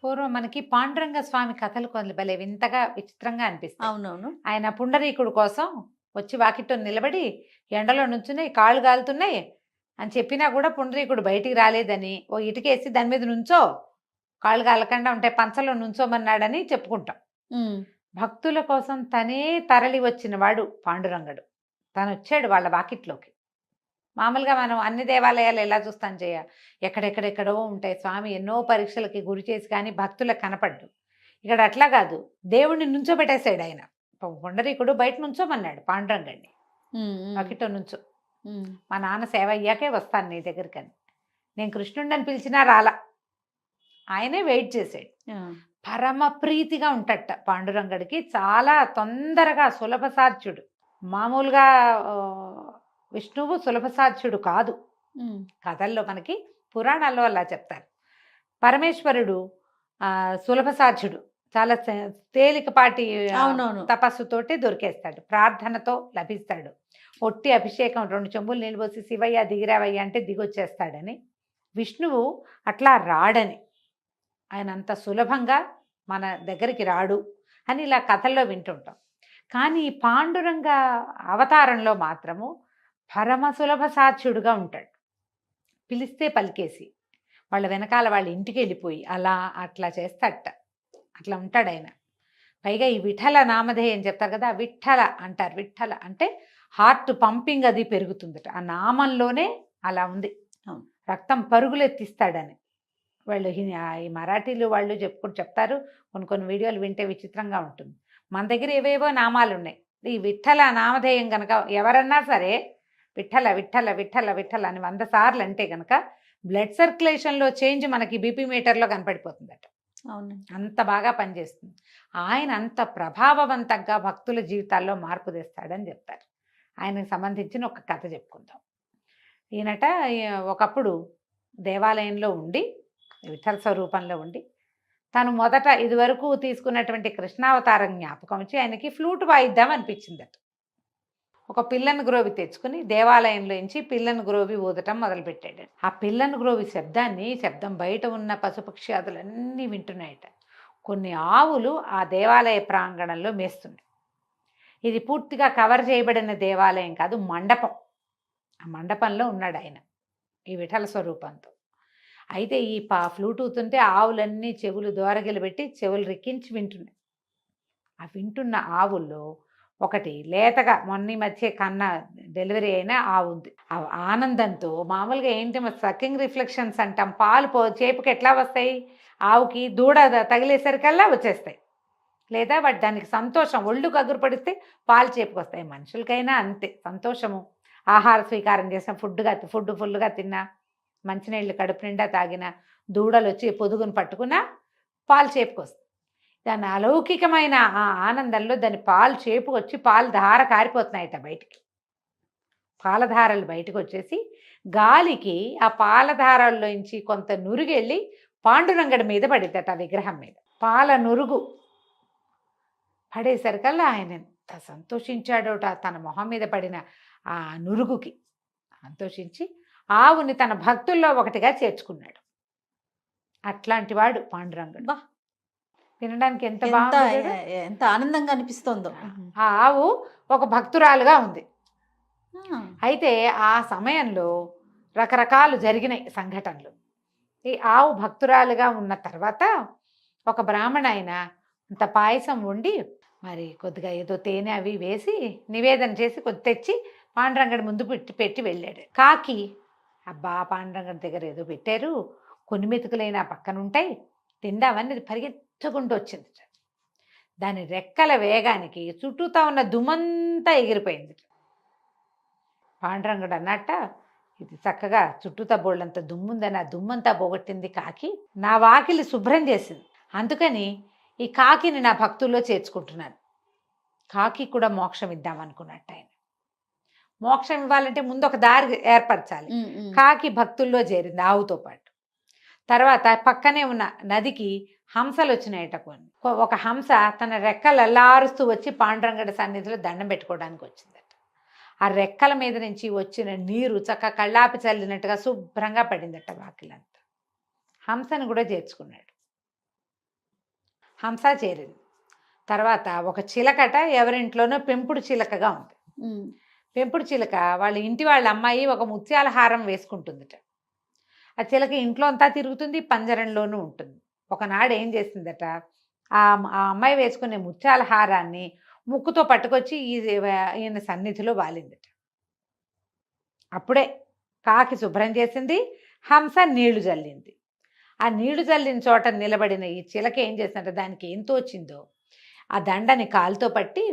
పూర్వం మనకి పాండురంగ స్వామి కథలు కొన్ని భలే వింతగా విచిత్రంగా అనిపిస్తాయి. అవునవును. ఆయన పుండరీకుడు కోసం వచ్చి వాకిట్లో నిలబడి ఎండలో నుంచున్నాయి, కాళ్ళు కాలుతున్నాయి అని చెప్పినా కూడా పుండరీకుడు బయటికి రాలేదని, ఓ ఇటుకేసి దాని మీద నుంచో, కాళ్ళు కాలకుండా ఉంటే పంచలో నుంచోమన్నాడని చెప్పుకుంటాం. భక్తుల కోసం తనే తరలి వచ్చిన వాడు పాండురంగడు. తను వచ్చాడు వాళ్ళ వాకిట్లోకి. మామూలుగా మనం అన్ని దేవాలయాలు ఎలా చూస్తాం చేయ, ఎక్కడెక్కడెక్కడో ఉంటాయి, స్వామి ఎన్నో పరీక్షలకి గురి చేసి కానీ భక్తులకు కనపడ్డు. ఇక్కడ అట్లా కాదు, దేవుడిని నుంచోబెట్టేశాడు ఆయన. పుండరీకుడు బయట నుంచోమన్నాడు పాండురంగడిని, వాకిట్లో నుంచో, మా నాన్న సేవ అయ్యాకే వస్తాను నీ దగ్గరికి అని. నేను కృష్ణుడిని పిలిచినా రాలా, ఆయనే వెయిట్ చేశాడు. పరమ ప్రీతిగా ఉంటట పాండురంగడికి, చాలా తొందరగా సులభ సాధ్యుడు. మామూలుగా విష్ణువు సులభ సాధ్యుడు కాదు, కథల్లో మనకి పురాణాల్లో అలా చెప్తారు. పరమేశ్వరుడు సులభ సాధ్యుడు, చాలా తేలికపాటి తపస్సుతోటి దొరికేస్తాడు, ప్రార్థనతో లభిస్తాడు. ఒట్టి అభిషేకం 2 చెంబులు నీళ్ళు పోసి శివయ్య దిగిరావయ్య అంటే దిగొచ్చేస్తాడని. విష్ణువు అట్లా రాడని, ఆయన అంత సులభంగా మన దగ్గరికి రాడు అని ఇలా కథల్లో వింటుంటాం. కానీ పాండురంగ అవతారంలో మాత్రము పరమ సులభ సాధ్యుడుగా ఉంటాడు. పిలిస్తే పలికేసి వాళ్ళ వెనకాల వాళ్ళ ఇంటికి వెళ్ళిపోయి అలా అట్లా చేస్తాడట, అట్లా ఉంటాడు ఆయన. పైగా ఈ విఠల నామధేయం చెప్తారు కదా, విఠల అంటారు. విఠల అంటే హార్ట్ పంపింగ్ అది పెరుగుతుందట, ఆ నామంలోనే అలా ఉంది, రక్తం పరుగులెత్తిస్తాడని. వాళ్ళు ఈ మరాఠీలు వాళ్ళు చెప్తారు, కొన్ని వీడియోలు వింటే విచిత్రంగా ఉంటుంది. మన దగ్గర ఏవేవో నామాలు ఉన్నాయి, ఈ విఠల నామధేయం కనుక ఎవరన్నా సరే విఠల విఠల విఠల విఠల అని 100 సార్లు అంటే కనుక బ్లడ్ సర్క్యులేషన్లో చేంజ్ మనకి బీపీ మీటర్లో కనపడిపోతుందట. అవును, అంత బాగా పనిచేస్తుంది. ఆయన అంత ప్రభావవంతంగా భక్తుల జీవితాల్లో మార్పు తెస్తాడని చెప్తారు. ఆయనకు సంబంధించిన ఒక కథ చెప్పుకుందాం. ఈయనట ఒకప్పుడు దేవాలయంలో ఉండి, విఠల స్వరూపంలో ఉండి, తను మొదట ఇదివరకు తీసుకున్నటువంటి కృష్ణావతారం జ్ఞాపకం వచ్చి ఆయనకి ఫ్లూట్ వాయిద్దాం అనిపించిందట. ఒక పిల్లను గ్రోవి తెచ్చుకుని దేవాలయంలోంచి పిల్లను గ్రోవి ఊదటం మొదలుపెట్టాడు. ఆ పిల్లను గ్రోవి శబ్దం బయట ఉన్న పశుపక్ష్యాదులన్నీ వింటున్నాయట. కొన్ని ఆవులు ఆ దేవాలయ ప్రాంగణంలో మేస్తున్నాయి. ఇది పూర్తిగా కవర్ చేయబడిన దేవాలయం కాదు, మండపం. ఆ మండపంలో ఉన్నాడు ఆయన ఈ విఠల స్వరూపంతో. అయితే ఈ ఫ్లూట్ ఊతుంటే ఆవులన్నీ చెవులు దోరగిలు పెట్టి చెవులు రెక్కించి వింటున్నాయి. ఆ వింటున్న ఆవుల్లో ఒకటి లేతగా మొన్న మధ్య కన్నా డెలివరీ అయిన ఆవు ఉంది. ఆ ఆనందంతో మామూలుగా ఏంటి సకింగ్ రిఫ్లెక్షన్స్ అంటాం, పాలు చేపుకి ఎట్లా వస్తాయి, ఆవుకి దూడ తగిలేసరికల్లా వచ్చేస్తాయి. లేదా వాటి దానికి సంతోషం, ఒళ్ళు కగురు పడితే పాలు చేపుకొస్తాయి. మనుషులకైనా అంతే సంతోషము. ఆహార స్వీకారం చేసిన ఫుడ్ ఫుల్గా తిన్నా, మంచినీళ్ళు కడుపు నిండా తాగిన, దూడలు వచ్చి పొదుగును పట్టుకున్నా పాలు చేపుకొస్తాయి. దాని అలౌకికమైన ఆ ఆనందంలో దాని పాలు చేపుకొచ్చి పాలు ధార కారిపోతున్నాయట బయటికి. పాలధారలు బయటకు వచ్చేసి గాలికి ఆ పాలధారల్లోంచి కొంత నురుగెళ్ళి పాండురంగడి మీద పడిద్దట, ఆ విగ్రహం మీద. పాల నురుగు పడేసరికల్లా ఆయన ఎంత సంతోషించాడోట. తన మొహం మీద పడిన ఆ నురుగుకి సంతోషించి ఆవుని తన భక్తుల్లో ఒకటిగా చేర్చుకున్నాడు. అట్లాంటి వాడు పాండురంగుడు. బా, వినడానికి ఎంత ఎంత బాగుంది కదా. ఎంత ఆనందంగా అనిపిస్తోందో. ఆ ఆవు ఒక భక్తురాలుగా ఉంది. ఆ, అయితే ఆ సమయంలో రకరకాలు జరిగినాయి సంఘటనలు. ఈ ఆవు భక్తురాలుగా ఉన్న తర్వాత ఒక బ్రాహ్మణ ఆయన అంత పాయసం వండి మరి కొద్దిగా ఏదో తేనె అవి వేసి నివేదన చేసి కొద్ది తెచ్చి పాండురంగడి ముందు పెట్టి వెళ్ళాడు. కాకి, అబ్బా పాండురంగడి దగ్గర ఏదో పెట్టారు, కొన్ని మెతుకులైనా పక్కన ఉంటాయి, తిందామని పరిగెత్తుకుంటూ వచ్చింది. దాని రెక్కల వేగానికి చుట్టూతా ఉన్న దుమ్మంతా ఎగిరిపోయింది. పాండురంగడు అన్నట్ట, ఇది చక్కగా చుట్టూతా బోళ్ళంత దుమ్ముందని ఆ దుమ్మంతా పోగొట్టింది కాకి, నా వాకిలి శుభ్రం చేసింది, అందుకని ఈ కాకిని నా భక్తుల్లో చేర్చుకుంటున్నాను. కాకి కూడా మోక్షం ఇద్దామనుకున్నట్టు ఆయన. మోక్షం ఇవ్వాలంటే ముందు ఒక దారి ఏర్పరచాలి. కాకి భక్తుల్లో చేరింది ఆవుతో పాటు. తర్వాత పక్కనే ఉన్న నదికి హంసలు వచ్చినాయట కొన్ని. ఒక హంస తన రెక్కలు అల్లారుస్తూ వచ్చి పాండురంగడి సన్నిధిలో దండం పెట్టుకోవడానికి వచ్చిందట. ఆ రెక్కల మీద నుంచి వచ్చిన నీరు చక్క కళ్ళాపి చల్లినట్టుగా శుభ్రంగా పడిందట వాకిలంతా. హంసను కూడా చేర్చుకున్నాడు. హంస చేరింది. తర్వాత ఒక చిలకట ఎవరింట్లోనో పెంపుడు చిలకగా ఉంది. పెంపుడు చిలక వాళ్ళ ఇంటి వాళ్ళ అమ్మాయి ఒక ముత్యాల హారం వేసుకుంటుందట. ఆ చిలక ఇంట్లో అంతా తిరుగుతుంది, పంజరంలోనూ ఉంటుంది. ఒకనాడు ఏం చేసిందట, ఆ అమ్మాయి వేసుకునే ముత్యాల హారాన్ని ముక్కుతో పట్టుకొచ్చి ఈయన సన్నిధిలో వాలిందట. అప్పుడే కాకి శుభ్రం చేసింది, హంస నీళ్లు జల్లింది. ఆ నీళ్లు జల్లిన చోట నిలబడిన ఈ చిలక ఏం చేసిందంటే దానికి ఏం తోచిందో ఆ దండని కాలుతో పట్టి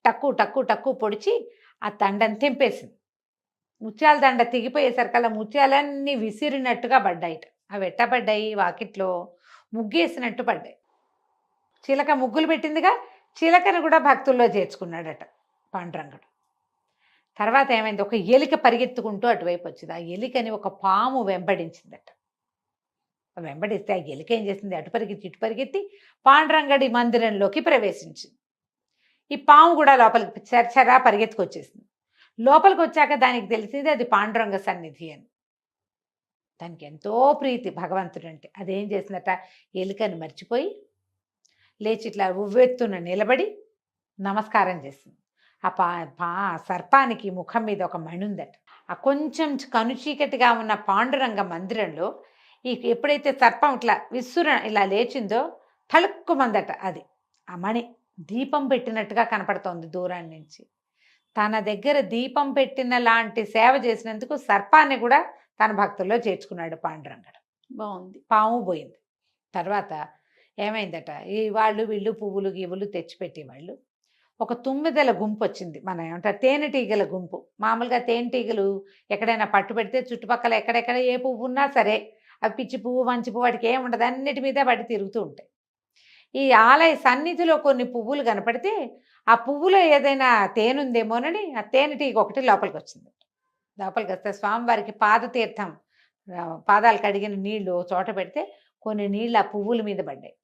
టక్కు టక్కు టక్కు పొడిచి ఆ దండని తెంపేసింది. ముత్యాల దండ తెగిపోయేసరికల్లా ముత్యాలన్నీ విసిరినట్టుగా పడ్డాయిట. అవి ఎట్టబడ్డాయి, వాకిట్లో ముగ్గేసినట్టు పడ్డాయి. చిలక ముగ్గులు పెట్టిందిగా, చిలకను కూడా భక్తుల్లో చేర్చుకున్నాడట పాండురంగడు. తర్వాత ఏమైంది, ఒక ఎలిక పరిగెత్తుకుంటూ అటువైపు వచ్చింది. ఆ ఎలికని ఒక పాము వెంబడించిందట. వెంబడిస్తే ఆ ఎలిక ఏం చేసింది, అటు పరిగెత్తి ఇటు పరిగెత్తి పాండురంగడి మందిరంలోకి ప్రవేశించింది. ఈ పాము కూడా లోపలికి చరచరా పరిగెత్తుకొచ్చేసింది. లోపలికి వచ్చాక దానికి తెలిసింది అది పాండురంగ సన్నిధి అని. దానికి ఎంతో ప్రీతి భగవంతుడు అంటే. అదేం చేసిందట, ఎలుకని మర్చిపోయి లేచి ఇట్లా ఉవ్వెత్తున నిలబడి నమస్కారం చేసింది. ఆ సర్పానికి ముఖం మీద ఒక మణి ఉందట. ఆ కొంచెం కనుచీకటిగా ఉన్న పాండురంగ మందిరంలో ఎప్పుడైతే సర్పం ఇట్లా ఇలా లేచిందో తళుక్కుమందట. అది ఆ మణి దీపం పెట్టినట్టుగా కనపడుతోంది దూరం నుంచి. తన దగ్గర దీపం పెట్టిన లాంటి సేవ చేసినందుకు సర్పాన్ని కూడా తన భక్తుల్లో చేర్చుకున్నాడు పాండురంగడు. బాగుంది. పాము పోయింది. తర్వాత ఏమైందట, వీళ్ళు పువ్వులు గివ్వులు తెచ్చిపెట్టేవాళ్ళు. ఒక తుమ్మిదల గుంపు వచ్చింది, మన ఏమంటారు తేనెటీగల గుంపు. మామూలుగా తేనెటీగలు ఎక్కడైనా పట్టు పెడితే చుట్టుపక్కల ఎక్కడెక్కడ ఏ పువ్వు ఉన్నా సరే, అవి పిచ్చి పువ్వు మంచి పువ్వు వాటికి ఏముండదు, అన్నిటి మీద పడి తిరుగుతూ ఉంటాయి. ఈ ఆలయ సన్నిధిలో కొన్ని పువ్వులు కనపడితే ఆ పువ్వులో ఏదైనా తేనుందేమోనని ఆ తేనెటీగ ఒకటి లోపలికి వచ్చింది. లోపలికి వస్తే స్వామివారికి పాదతీర్థం, పాదాలు కడిగిన నీళ్లు చోట పెడితే కొన్ని నీళ్ళు ఆ పువ్వుల మీద పడ్డాయి.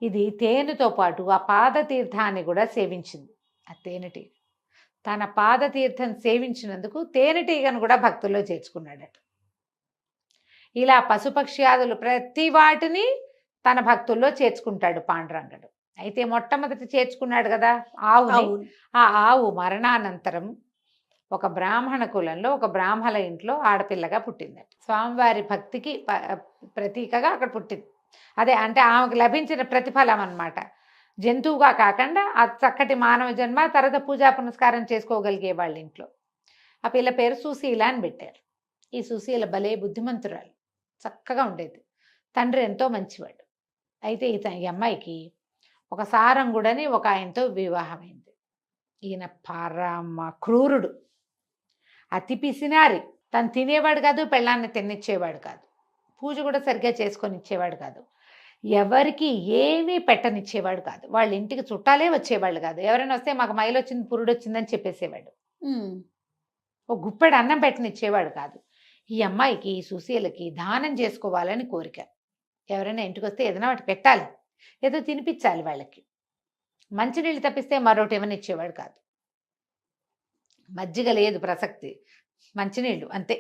ఇది తేనెతో పాటు ఆ పాదతీర్థాన్ని కూడా సేవించింది. ఆ తేనెటీగ తన పాదతీర్థం సేవించినందుకు తేనెటీగను కూడా భక్తుల్లో చేర్చుకున్నాడట. ఇలా పశుపక్ష్యాదులు ప్రతి వాటిని తన భక్తుల్లో చేర్చుకుంటాడు పాండురంగడు. అయితే మొట్టమొదటి చేర్చుకున్నాడు కదా ఆవుని. ఆ ఆవు మరణానంతరం ఒక బ్రాహ్మణ కులంలో ఒక బ్రాహ్మణ ఇంట్లో ఆడపిల్లగా పుట్టిందట. స్వామివారి భక్తికి ప్రతీకగా అక్కడ పుట్టింది. అదే అంటే ఆమెకు లభించిన ప్రతిఫలం అన్నమాట. జంతువుగా కాకుండా ఆ చక్కటి మానవ జన్మ, తర్వాత పూజా పునస్కారం చేసుకోగలిగే వాళ్ళ ఇంట్లో. ఆ పిల్ల పేరు సుశీల అని పెట్టారు. ఈ సుశీల భలే బుద్ధిమంతురాలు, చక్కగా ఉండేది. తండ్రి ఎంతో మంచివాడు. అయితే ఈ అమ్మాయికి ఒక సారంగుడని ఒక ఆయనతో వివాహమైంది. ఈయన పరమ క్రూరుడు, అతి పిసినారి. తను తినేవాడు కాదు, పెళ్ళాన్ని తినిచ్చేవాడు కాదు, పూజ కూడా సరిగ్గా చేసుకొని ఇచ్చేవాడు కాదు, ఎవరికి ఏమీ పెట్టనిచ్చేవాడు కాదు. వాళ్ళ ఇంటికి చుట్టాలే వచ్చేవాళ్ళు కాదు. ఎవరైనా వస్తే మాకు మైలు వచ్చింది, పురుడు వచ్చిందని చెప్పేసేవాడు. ఒక గుప్పెడు అన్నం పెట్టనిచ్చేవాడు కాదు. ఈ అమ్మాయికి, ఈ సుశీలకి దానం చేసుకోవాలని కోరిక. ఎవరైనా ఇంటికి వస్తే ఏదైనా వాటి పెట్టాలి, ఏదో తినిపించాలి వాళ్ళకి. మంచినీళ్ళు తప్పిస్తే మరొకటి ఏమైనా ఇచ్చేవాడు కాదు. మజ్జిగ లేదు ప్రసక్తి, మంచినీళ్ళు అంతే.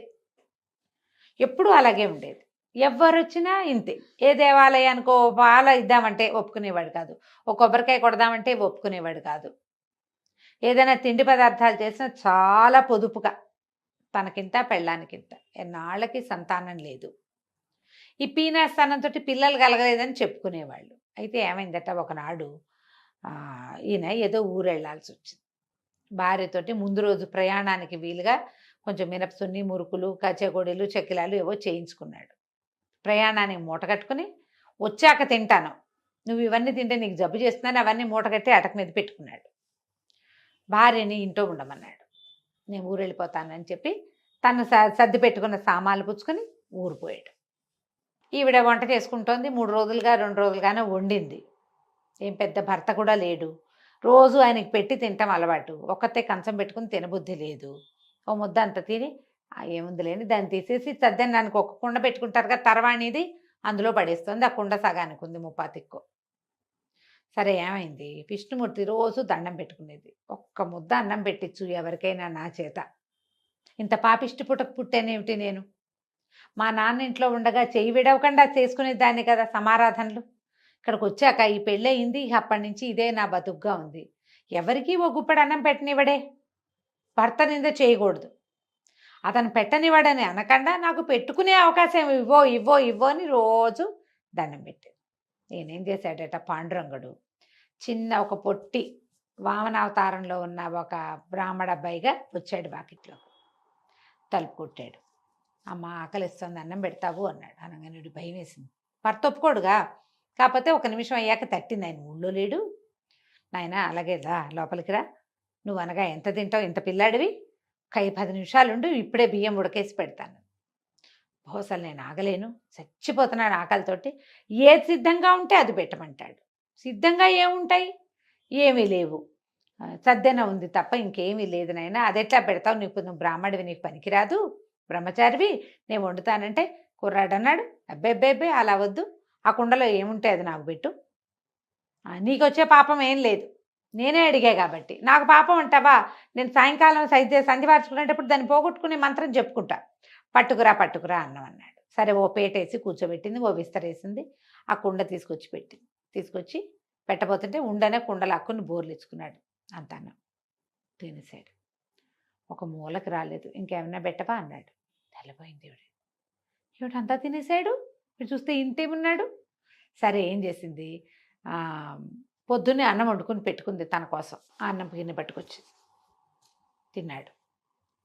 ఎప్పుడూ అలాగే ఉండేది. ఎవరు వచ్చినా ఇంతే. ఏ దేవాలయానికో పాల ఇద్దామంటే ఒప్పుకునేవాడు కాదు, ఒక కొబ్బరికాయ కొడదామంటే ఒప్పుకునేవాడు కాదు. ఏదైనా తిండి పదార్థాలు చేసినా చాలా పొదుపుగా, తనకింత పెళ్ళానికింత. ఎన్నాళ్ళకి సంతానం లేదు. ఈ పీనాస్థానంతో పిల్లలు కలగలేదని చెప్పుకునేవాళ్ళు. అయితే ఏమైందట, ఒకనాడు ఈయన ఏదో ఊరు వెళ్ళాల్సి వచ్చింది. భార్యతోటి ముందు రోజు ప్రయాణానికి వీలుగా కొంచెం మినపసున్ని, మురుకులు, కచ్చగొడీలు, చెక్కిలాలు ఏవో చేయించుకున్నాడు. ప్రయాణానికి మూట కట్టుకుని, వచ్చాక తింటాను, నువ్వు ఇవన్నీ తింటే నీకు జబ్బు చేస్తున్నాను, అవన్నీ మూట కట్టి అటక మీద పెట్టుకున్నాడు. భార్యని ఇంట్లో ఉండమన్నాడు. నేను ఊరు వెళ్ళిపోతానని చెప్పి తను సర్ది పెట్టుకున్న సామాన్లు పుచ్చుకొని ఊరిపోయాడు. ఈవిడ వంట చేసుకుంటోంది. 3 రోజులుగా 2 రోజులుగానే వండింది. ఏం పెద్ద భర్త కూడా లేడు. రోజు ఆయనకి పెట్టి తింటాం అలవాటు. ఒక్కతే కంచం పెట్టుకుని తినబుద్ధి లేదు. ఓ ముద్ద అంత తిని ఏముంది లేని దాన్ని తీసేసి సద్దన్నానికి ఒక కుండ పెట్టుకుంటారు కదా తర్వాణిది, అందులో పడేస్తుంది. ఆ కుండ సగానికి ఉంది, ముప్పాతిక్కో. సరే ఏమైంది, విష్ణుమూర్తి రోజు దండం పెట్టుకునేది. ఒక్క ముద్ద అన్నం పెట్టించు ఎవరికైనా నా చేత. ఇంత పాపిష్టి పుట్టకు పుట్టానేమిటి నేను? మా నాన్న ఇంట్లో ఉండగా చెయ్యి విడవకుండా చేసుకునేదాన్ని కదా సమారాధనలు. ఇక్కడికి వచ్చాక ఈ పెళ్ళయింది, ఇక అప్పటి నుంచి ఇదే నా బతుకుగా ఉంది. ఎవరికీ ఓ గుప్పెడు అన్నం పెట్టనివ్వడే. భర్త నింద చేయకూడదు. అతను పెట్టనివ్వడని అనకుండా నాకు పెట్టుకునే అవకాశం ఇవ్వో ఇవ్వో ఇవ్వో అని రోజు దండం పెట్టేది. నేనేం చేశాడట పాండురంగడు, చిన్న ఒక పొట్టి వామనావతారంలో ఉన్న ఒక బ్రాహ్మణ అబ్బాయిగా వచ్చాడు వాకిట్లో. తలుపు కొట్టాడు. అమ్మ ఆకలిస్తుంది, అన్నం పెడతావు అన్నాడు. అనగానే భయం వేసింది. భర్త ఒప్పుకోడుగా. కాకపోతే ఒక నిమిషం అయ్యాక తట్టింది. ఆయన ఊళ్ళో లేడు. నాయన అలాగే రా, లోపలికి రా, నువ్వు అనగా ఎంత తింటావు, ఇంత పిల్లాడివి, 10 నిమిషాలుండు, ఇప్పుడే బియ్యం ఉడకేసి పెడతాను. బహుశలు నేను ఆగలేను, చచ్చిపోతున్నాడు ఆకలితోటి. ఏది సిద్ధంగా ఉంటే అది పెట్టమంటాడు. సిద్ధంగా ఏముంటాయి, ఏమీ లేవు. సద్దెన ఉంది తప్ప ఇంకేమీ లేదు నాయన, అదెట్లా పెడతావు, నువ్వు బ్రాహ్మడివి, నీకు పనికిరాదు, బ్రహ్మచారివి, నేను వండుతానంటే. కుర్రాడు అన్నాడు, అబ్బెబ్బెబ్బే అలా వద్దు, ఆ కుండలో ఏముంటే అది నాకు పెట్టు, నీకు వచ్చే పాపం ఏం లేదు, నేనే అడిగా కాబట్టి. నాకు పాపం అంటావా, నేను సాయంకాలం సంధి వార్చుకునేటప్పుడు దాన్ని పోగొట్టుకునే మంత్రం చెప్పుకుంటా. పట్టుకురా పట్టుకురా అన్నం అన్నాడు. సరే ఓ పేటేసి కూర్చోబెట్టింది, ఓ విస్తరేసింది, ఆ కుండ తీసుకొచ్చి పెట్టింది. తీసుకొచ్చి పెట్టబోతుంటే ఉండనే కుండలు అక్కుని బోర్లు ఇచ్చుకున్నాడు. అంత అన్నం తినేసాడు. ఒక మూలకి రాలేదు. ఇంకేమన్నా పెట్టవా అన్నాడు. తెల్లపోయింది ఈవిడ అంతా తినేసాడు. మీరు చూస్తే ఇంతేమున్నాడు. సరే ఏం చేసింది, పొద్దున్నే అన్నం వండుకుని పెట్టుకుంది తన కోసం. ఆ అన్నం గిన్నె పట్టుకొచ్చింది, తిన్నాడు.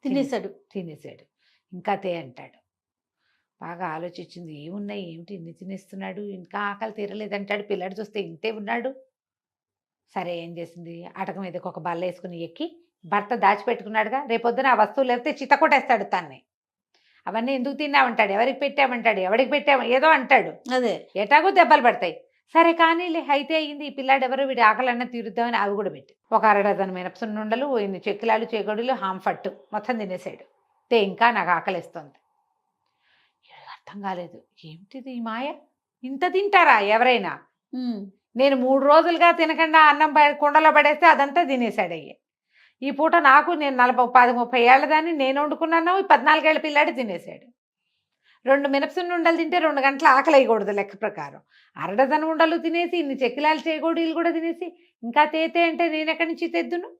తినేసాడు. ఇంకా తే అంటాడు. బాగా ఆలోచించింది, ఏమున్నాయి ఏమిటి ఇన్ని తినేస్తున్నాడు, ఇంకా ఆకలి తీరలేదంటాడు. పిల్లాడు చూస్తే ఇంతే ఉన్నాడు. సరే ఏం చేసింది, అటక మీదకి ఒక బల్ల వేసుకుని ఎక్కి, భర్త దాచిపెట్టుకున్నాడుగా, రేపొద్దున ఆ వస్తువులు లేకపోతే చితకొట్టేస్తాడు తన్ని. అవన్నీ ఎందుకు తిన్నామంటాడు, ఎవరికి పెట్టామంటాడు, ఎవరికి పెట్టాము ఏదో అంటాడు. అదే ఎటాగో దెబ్బలు పడతాయి. సరే కానీలే, అయితే అయింది. ఈ పిల్లాడు ఎవరు, వీడి ఆకలన్నా తీరుద్దామని అవి కూడా పెట్టి ఒక 1/2 డజన్ మినపసున్నుండలు, ఇన్ని చెక్కిలాలు, చేగొడులు, హాంఫట్టు మొత్తం తినేసాడు. ఇంకా నాకు ఆకలిస్తుంది. అర్థం కాలేదు, ఏమిటిది ఈ మాయ, ఇంత తింటారా ఎవరైనా, నేను 3 రోజులుగా తినకుండా అన్నం కుండలో పడేస్తే అదంతా తినేశాడు అయ్యి. ఈ పూట నాకు నేను 10-30 ఏళ్ళ దాన్ని నేను వండుకున్నాను, 14 ఏళ్ళ పిల్లాడు తినేశాడు. 2 మినపసున్ను ఉండలు తింటే 2 గంటలు ఆకలి వేయకూడదు లెక్క ప్రకారం. అరడదన ఉండలు తినేసి ఇన్ని చెక్కిలాలు చేయగోడీలు కూడా తినేసి ఇంకా తేతే అంటే నేను ఎక్కడి నుంచి తెద్దును.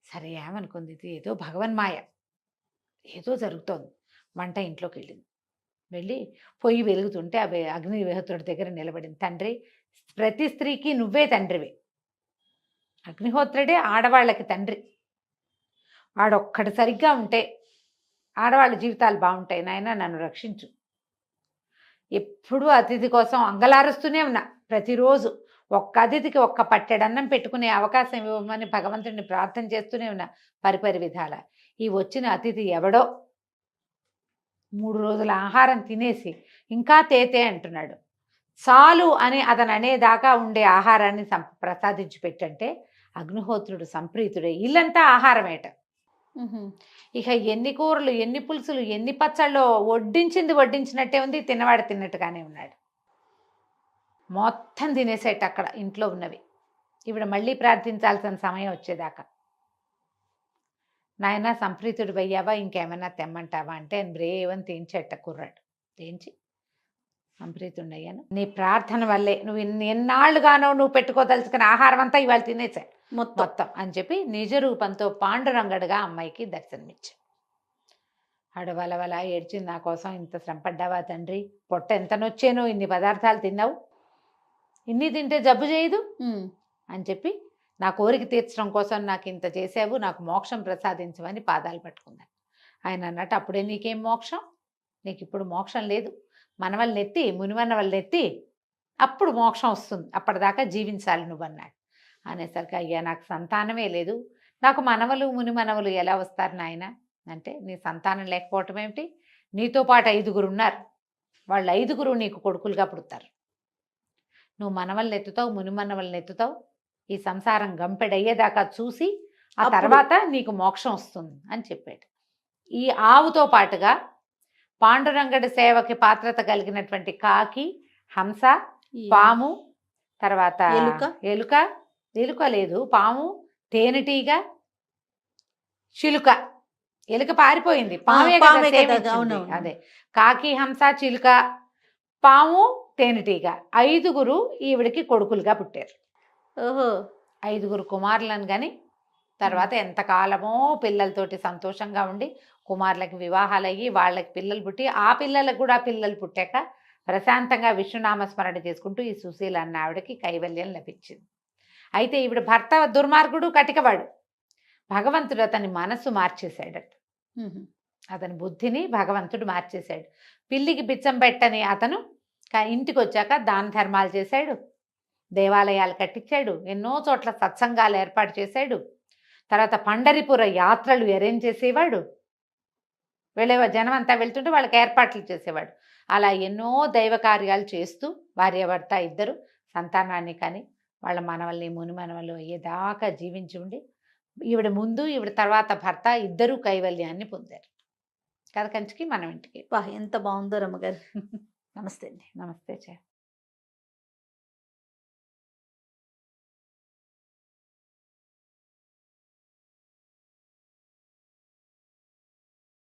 సరే ఏమనుకుంది, ఇది ఏదో భగవన్మాయ, ఏదో జరుగుతోంది. వంట ఇంట్లోకి వెళ్ళింది. వెళ్ళి పొయ్యి వెలుగుతుంటే అగ్నిహోత్రుడి దగ్గర నిలబడింది. తండ్రి, ప్రతి స్త్రీకి నువ్వే తండ్రివి. అగ్నిహోత్రుడే ఆడవాళ్ళకి తండ్రి. వాడొక్కడు సరిగ్గా ఉంటే ఆడవాళ్ళ జీవితాలు బాగుంటాయి. నాయన నన్ను రక్షించు. ఎప్పుడూ అతిథి కోసం అంగలారుస్తూనే ఉన్నా. ప్రతిరోజు ఒక్క అతిథికి ఒక్క పట్టెడన్నం పెట్టుకునే అవకాశం ఇవ్వమని భగవంతుడిని ప్రార్థన చేస్తూనే ఉన్నా పరిపరి విధాల. ఈ వచ్చిన అతిథి ఎవడో 3 రోజుల ఆహారం తినేసి ఇంకా తేతే అంటున్నాడు. చాలు అని అతను అనేదాకా ఉండే ఆహారాన్ని ప్రసాదించి పెట్టంటే అగ్నిహోత్రుడు సంప్రీతుడే. ఇల్లంతా ఆహారమేట. ఇక ఎన్ని కూరలు, ఎన్ని పులుసులు, ఎన్ని పచ్చళ్ళు, వడ్డించినట్టే ఉంది, తిన్నవాడు తిన్నట్టుగానే ఉన్నాడు. మొత్తం తినేసేట అక్కడ ఇంట్లో ఉన్నవి. ఈవిడ మళ్ళీ ప్రార్థించాల్సిన సమయం వచ్చేదాకా, నాయన సంప్రీతుడు అయ్యావా, ఇంకేమైనా తెమ్మంటావా అంటే ఆయన బ్రేవని తీయించేట కుర్రాడు. తీయించి సంప్రీతుడిని అయ్యాను, నీ ప్రార్థన వల్లే, నువ్వు ఎన్నాళ్ళుగానో నువ్వు పెట్టుకోదలుచుకున్న ఆహారం అంతా ఇవాళ తినేసాడు మొత్తం అని చెప్పి నిజ రూపంతో పాండురంగడుగా అమ్మాయికి దర్శనమిచ్చాడు. ఆడవలవల ఏడ్చింది, నా కోసం ఇంత శ్రమపడ్డావా తండ్రి, పొట్ట ఎంత నొచ్చానో, ఇన్ని పదార్థాలు తిన్నావు, ఇన్ని తింటే జబ్బు చేయదు అని చెప్పి నా కోరిక తీర్చడం కోసం నాకు ఇంత చేసావు, నాకు మోక్షం ప్రసాదించమని పాదాలు పట్టుకున్నాను. ఆయన అన్నట్టు, అప్పుడే నీకేం మోక్షం, నీకు ఇప్పుడు మోక్షం లేదు, మనవల్ని ఎత్తి మునిమనవల్ని ఎత్తి అప్పుడు మోక్షం వస్తుంది, అప్పటిదాకా జీవించాలి నువ్వు అన్నాడు. అనేసరికి, అయ్యా నాకు సంతానమే లేదు, నాకు మనవలు మునిమనవలు ఎలా వస్తారు నాయన అంటే, నీ సంతానం లేకపోవటం ఏమిటి, నీతో పాటు 5గురు ఉన్నారు, వాళ్ళు 5గురు నీకు కొడుకులుగా పుడతారు, నువ్వు మనవల్ని ఎత్తుతావు, మునిమనవల్ని ఎత్తుతావు, ఈ సంసారం గంపెడయ్యేదాకా చూసి ఆ తర్వాత నీకు మోక్షం వస్తుంది అని చెప్పాడు. ఈ ఆవుతో పాటుగా పాండురంగడి సేవకి పాత్రత కలిగినటువంటి కాకి, హంస, పాము, తర్వాత ఎలుక లేదు, పాము, తేనెటీగ, చిలుక. ఎలుక పారిపోయింది, అదే కాకి, హంస, చిలుక, పాము, తేనెటీగ 5గురు ఈవిడికి కొడుకులుగా పుట్టారు. ఓహో, 5గురు కుమారులను కానీ తర్వాత ఎంతకాలమో పిల్లలతోటి సంతోషంగా ఉండి కుమారులకి వివాహాలు అయ్యి వాళ్ళకి పిల్లలు పుట్టి ఆ పిల్లలకు కూడా పిల్లలు పుట్టాక ప్రశాంతంగా విష్ణునామస్మరణ చేసుకుంటూ ఈ సుశీల అన్న ఆవిడకి కైవల్యం లభించింది. అయితే ఈవిడ భర్త దుర్మార్గుడు, కటికవాడు. భగవంతుడు అతని మనస్సు మార్చేశాడట, అతని బుద్ధిని భగవంతుడు మార్చేశాడు. పిల్లికి బిచ్చం పెట్టని అతను ఇంటికి వచ్చాక దాన ధర్మాలు చేశాడు, దేవాలయాలు కట్టించాడు, ఎన్నో చోట్ల సత్సంగాలు ఏర్పాటు చేశాడు, తర్వాత పండరిపుర యాత్రలు అరేంజ్ చేసేవాడు, జనం అంతా వెళ్తుంటే వాళ్ళకి ఏర్పాట్లు చేసేవాడు. అలా ఎన్నో దైవ కార్యాలు చేస్తూ భార్యాభర్త ఇద్దరు సంతానాన్ని కానీ వాళ్ళ మనవల్ని మునిమనవలు అయ్యేదాకా జీవించి ఉండి ఈవిడ ముందు ఈవిడ తర్వాత భర్త ఇద్దరూ కైవల్యాన్ని పొందారు. కథ కంచికి మనం ఇంటికి. ఎంత బాగుందో రమ్మగారు. నమస్తే అండి. నమస్తే చే.